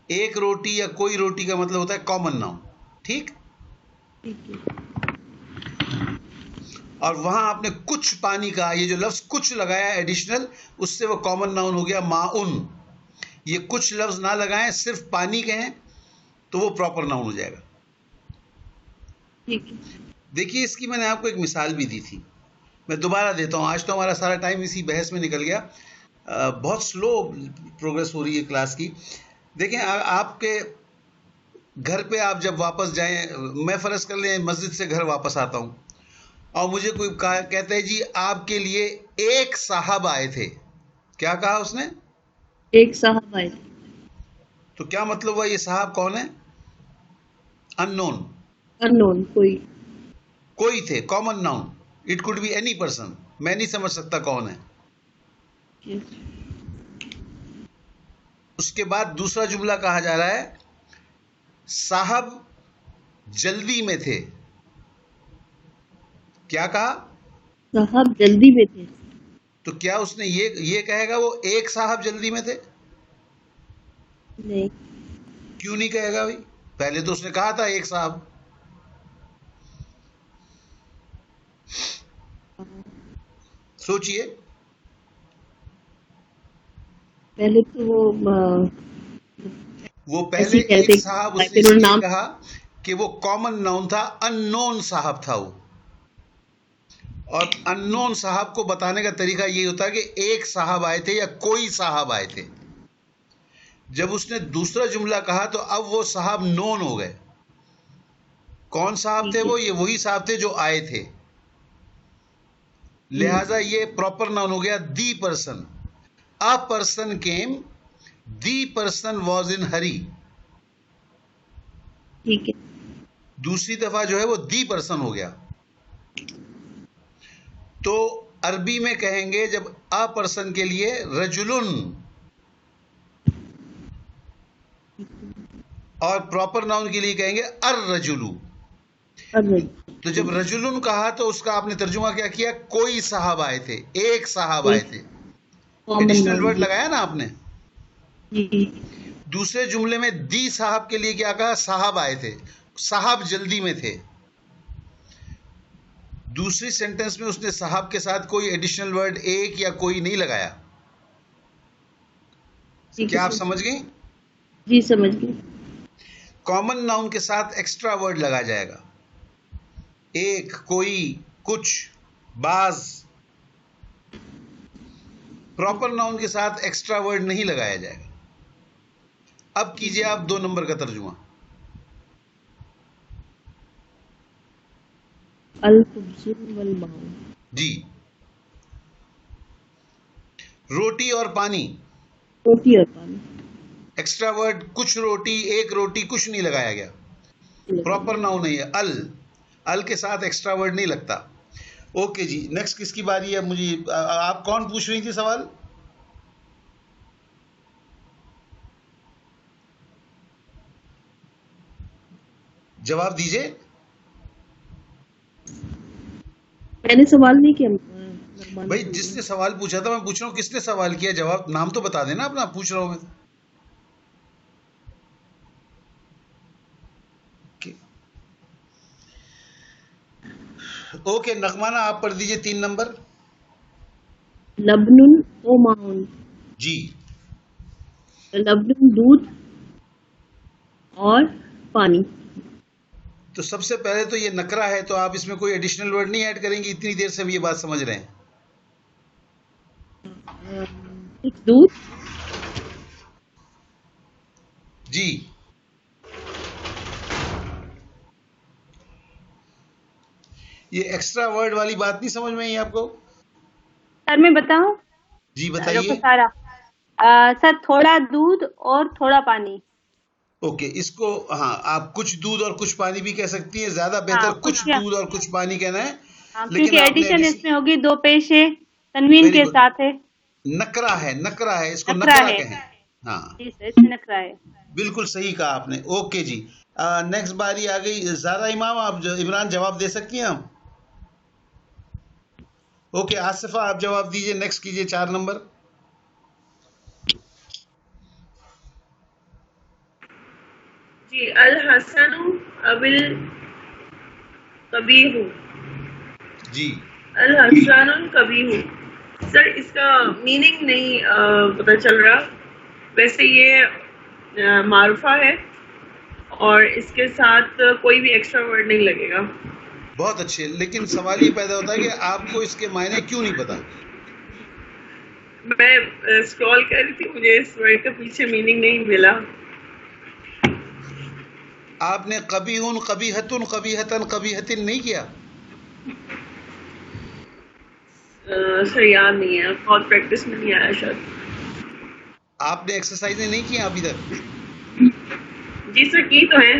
Speaker 1: ایک روٹی یا کوئی روٹی کا مطلب ہوتا ہے کامن ناؤن. ٹھیک. اور وہاں آپ نے کچھ پانی کا, یہ جو لفظ کچھ لگایا ایڈیشنل, اس سے وہ کامن ناؤن ہو گیا ماؤن. یہ کچھ لفظ نہ لگائیں, صرف پانی کہیں تو وہ پراپر ناؤن ہو جائے گا. دیکھیے اس کی میں نے آپ کو ایک مثال بھی دی تھی, میں دوبارہ دیتا ہوں. آج تو ہمارا سارا ٹائم اسی بحث میں نکل گیا. بہت سلو پروگرس ہو رہی ہے کلاس کی. دیکھیں آپ کے گھر پہ آپ جب واپس جائیں, میں فرض کر لیں مسجد سے گھر واپس آتا ہوں اور مجھے کوئی کہتا ہے جی آپ کے لیے ایک صاحب آئے تھے. کیا کہا اس نے؟
Speaker 13: ایک صاحب آئے تھے.
Speaker 1: تو کیا مطلب ہوا؟ یہ صاحب کون ہے؟ ان نون.
Speaker 13: ان نون, کوئی
Speaker 1: تھے, common noun. It could be any person. میں نہیں سمجھ سکتا کون ہے. اس کے بعد دوسرا جملہ کہا جا رہا ہے صاحب جلدی میں تھے. کیا کہا؟
Speaker 13: صاحب جلدی میں تھے.
Speaker 1: تو کیا اس نے یہ کہے گا وہ ایک صاحب جلدی میں تھے؟
Speaker 13: نہیں.
Speaker 1: کیوں نہیں کہے گا بھائی؟ پہلے تو اس نے کہا تھا ایک صاحب. سوچئے.
Speaker 13: پہلے تو
Speaker 1: وہ پہلے ایک صاحب اس نے اس لیے کہا کہ وہ کامن ناؤن تھا، ان نون صاحب تھا وہ. اور ان نون صاحب کو بتانے کا طریقہ یہ ہوتا ہے کہ ایک صاحب آئے تھے یا کوئی صاحب آئے تھے. جب اس نے دوسرا جملہ کہا تو اب وہ صاحب نون ہو گئے. کون صاحب تھے وہ؟ یہ وہی صاحب تھے جو آئے تھے. لہذا یہ پراپر ناؤن ہو گیا the person. A person came, the person was in hurry.
Speaker 13: ٹھیک ہے.
Speaker 1: دوسری دفعہ جو ہے وہ دی پرسن ہو گیا. تو عربی میں کہیں گے جب a پرسن کے لیے رجلن، اور پراپر ناؤن کے لیے کہیں گے الرجلو. تو جب رجلن کہا تو اس کا آپ نے ترجمہ کیا کیا؟ کوئی صاحب آئے تھے، ایک صاحب آئے تھے. ایڈیشنل ورڈ لگایا نا آپ نے. دوسرے جملے میں دی صاحب کے لیے کیا کہا؟ صاحب آئے تھے، صاحب جلدی میں تھے. دوسری سینٹنس میں اس نے صاحب کے ساتھ کوئی ایڈیشنل ورڈ ایک یا کوئی نہیں لگایا. کیا آپ سمجھ گئیں؟
Speaker 13: جی سمجھ گئی.
Speaker 1: کامن ناؤن کے ساتھ ایکسٹرا ورڈ لگا جائے گا. ایک، کوئی، کچھ، بعض. پراپر ناؤن کے ساتھ ایکسٹرا ورڈ نہیں لگایا جائے گا. اب کیجئے آپ 2 نمبر کا ترجمہ.
Speaker 13: الخبز والماء.
Speaker 1: جی. روٹی اور پانی.
Speaker 13: روٹی اور پانی.
Speaker 1: ایکسٹرا ورڈ کچھ روٹی، ایک روٹی، کچھ نہیں لگایا گیا. پراپر ناؤن نہیں ہے. ال کے ساتھ ایکسٹرا ورڈ نہیں لگتا. اوکے جی، نیکسٹ کس کی باری ہے؟ مجھے آپ کون پوچھ رہی تھی سوال؟ جواب دیجئے.
Speaker 13: میں نے سوال نہیں کیا
Speaker 1: بھائی. جس نے سوال پوچھا تھا میں پوچھ رہا ہوں کس نے سوال کیا. جواب نام تو بتا دینا اپنا. پوچھ رہا ہوں میں. اوکے نغمانہ آپ پڑھ دیجئے 3 نمبر.
Speaker 13: لبن و ماؤن.
Speaker 1: جی.
Speaker 13: لبن دودھ اور پانی.
Speaker 1: تو سب سے پہلے تو یہ نکرہ ہے تو آپ اس میں کوئی ایڈیشنل ورڈ نہیں ایڈ کریں گے. اتنی دیر سے ہم یہ بات سمجھ رہے ہیں.
Speaker 13: دودھ.
Speaker 1: جی. یہ ایکسٹرا ورڈ والی بات نہیں سمجھ میں آئی آپ کو؟
Speaker 8: سر میں بتاؤں؟
Speaker 1: جی بتائیے.
Speaker 8: سر تھوڑا دودھ اور تھوڑا پانی.
Speaker 1: اوکے. اس کو ہاں آپ کچھ دودھ اور کچھ پانی بھی کہہ سکتی ہیں. زیادہ بہتر کچھ دودھ اور کچھ پانی کہنا ہے.
Speaker 8: کیونکہ ایڈیشن اس میں ہوگی 2 پیشے تنوین کے ساتھ ہے.
Speaker 1: نکرہ ہے. نکرہ ہے. اس کو نکرہ کہیں. ہاں
Speaker 8: نکرہ ہے.
Speaker 1: بالکل صحیح کہا آپ نے. اوکے جی. نیکسٹ باری آ گئی زہرا امام. آپ عمران جواب دے سکتی ہیں آپ؟ اوکے آصفہ آپ جواب دیجئے. نیکسٹ کیجئے 4 نمبر.
Speaker 6: جی. الحسن ابل قبیح.
Speaker 1: جی.
Speaker 6: الحسن قبیح. سر اس کا میننگ نہیں پتہ چل رہا. ویسے یہ معروفہ ہے اور اس کے ساتھ کوئی بھی ایکسٹرا ورڈ نہیں لگے گا.
Speaker 1: بہت اچھے. لیکن سوال یہ پیدا ہوتا ہے کہ آپ کو اس کے معنی کیوں نہیں پتا؟
Speaker 6: میں اسکرول کر رہی تھی, مجھے اس ورڈ کے پیچھے میننگ نہیں ملا.
Speaker 1: آپ نے قبیحٌ قبیحۃ قبیحۃ قبیحۃ نہیں کیا؟
Speaker 6: سر یاد نہیں ہے, بہت پریکٹس میں نہیں آیا شاید.
Speaker 1: آپ نے ایکسرسائزیں نہیں کی ابھی تک؟
Speaker 6: جی سر کی تو ہیں.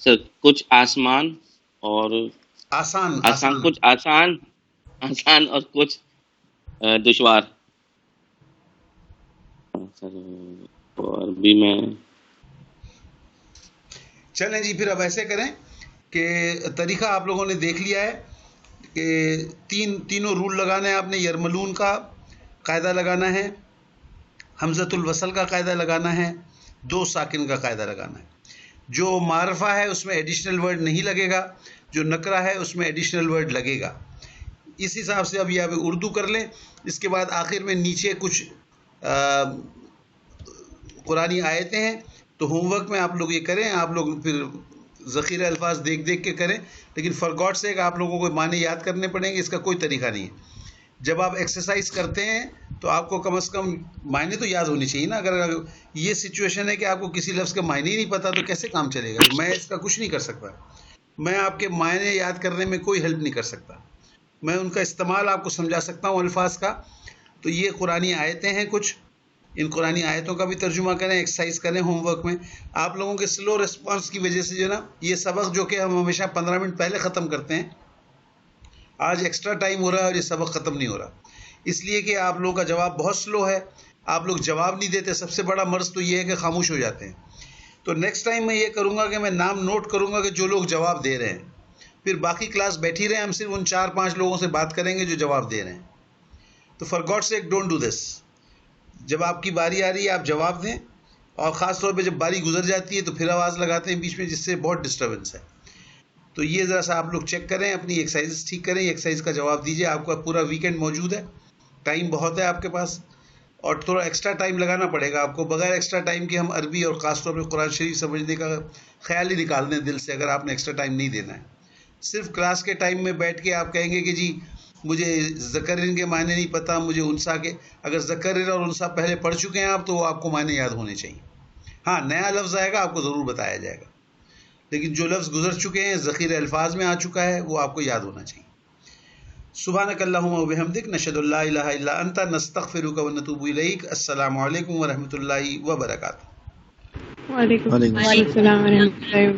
Speaker 4: سر کچھ آسمان اور
Speaker 1: آسان
Speaker 4: کچھ آسان اور کچھ دشوار. سر اور بھی میں
Speaker 1: چلیں جی، پھر اب ایسے کریں کہ طریقہ آپ لوگوں نے دیکھ لیا ہے کہ تینوں رول لگانا ہے آپ نے. یرملون کا قاعدہ لگانا ہے، حمزۃ الوصل کا قاعدہ لگانا ہے، دو ساکن کا قاعدہ لگانا ہے. جو معرفہ ہے اس میں ایڈیشنل ورڈ نہیں لگے گا، جو نکرہ ہے اس میں ایڈیشنل ورڈ لگے گا. اس حساب سے اب یہ آپ اردو کر لیں. اس کے بعد آخر میں نیچے کچھ قرآنی آیتیں ہیں، تو ہوم ورک میں آپ لوگ یہ کریں. آپ لوگ پھر ذخیرہ الفاظ دیکھ دیکھ کے کریں، لیکن فار گاڈ سیک آپ لوگوں کو معنی یاد کرنے پڑیں گے. اس کا کوئی طریقہ نہیں ہے. جب آپ ایکسرسائز کرتے ہیں تو آپ کو کم از کم معنی تو یاد ہونی چاہیے نا. اگر یہ سچویشن ہے کہ آپ کو کسی لفظ کا معنی ہی نہیں پتا تو کیسے کام چلے گا؟ میں اس کا کچھ نہیں کر سکتا. میں آپ کے معنی یاد کرنے میں کوئی ہیلپ نہیں کر سکتا. میں ان کا استعمال آپ کو سمجھا سکتا ہوں الفاظ کا. تو یہ قرآنی آیتیں ہیں کچھ، ان قرآنی آیتوں کا بھی ترجمہ کریں، ایکسرسائز کریں ہوم ورک میں. آپ لوگوں کے سلو ریسپانس کی وجہ سے جو نا یہ سبق جو کہ ہم ہمیشہ 15 منٹ پہلے ختم کرتے ہیں، آج ایکسٹرا ٹائم ہو رہا ہے اور یہ سبق ختم نہیں ہو رہا، اس لیے کہ آپ لوگوں کا جواب بہت سلو ہے. آپ لوگ جواب نہیں دیتے. سب سے بڑا مرض تو یہ ہے کہ خاموش ہو جاتے ہیں. تو نیکسٹ ٹائم میں یہ کروں گا کہ میں نام نوٹ کروں گا کہ جو لوگ جواب دے رہے ہیں، پھر باقی کلاس بیٹھی رہے، ہم صرف ان 4-5 لوگوں سے بات کریں گے جو جواب دے رہے ہیں. تو for God sake don't do this. جب آپ کی باری آ رہی ہے آپ جواب دیں، اور خاص طور پہ جب باری گزر جاتی ہے تو پھر آواز لگاتے ہیں بیچ میں، جس سے بہت ڈسٹربنس ہے. تو یہ ذرا سا آپ لوگ چیک کریں، اپنی ایکسرسائز ٹھیک کریں. ایکسرسائز کا جواب دیجیے. آپ کا پورا ویکینڈ موجود ہے، ٹائم بہت ہے آپ کے پاس، اور تھوڑا ایکسٹرا ٹائم لگانا پڑے گا آپ کو. بغیر ایکسٹرا ٹائم کے ہم عربی اور خاص طور پہ قرآن شریف سمجھنے کا خیال ہی نکال دیں دل سے، اگر آپ نے ایکسٹرا ٹائم نہیں دینا ہے. صرف کلاس کے ٹائم میں بیٹھ کے آپ کہیں گے کہ جی مجھے ذکرین کے معنی نہیں پتہ، مجھے انسا کے. اگر ذکرین اور انسا پہلے پڑھ چکے ہیں آپ تو وہ آپ کو معنی یاد ہونے چاہیے. ہاں نیا لفظ آئے گا آپ کو ضرور بتایا جائے گا، لیکن جو لفظ گزر چکے ہیں ذخیرہ الفاظ میں آ چکا ہے وہ آپ کو یاد ہونا چاہیے. سبحانک اللہم و بحمدک، نشہد ان لا الہ الا انت، نستغفرک و نتوب الیک. السلام علیکم ورحمۃ اللہ وبرکاتہ.
Speaker 9: وعلیکم السلام ورحمۃ اللہ.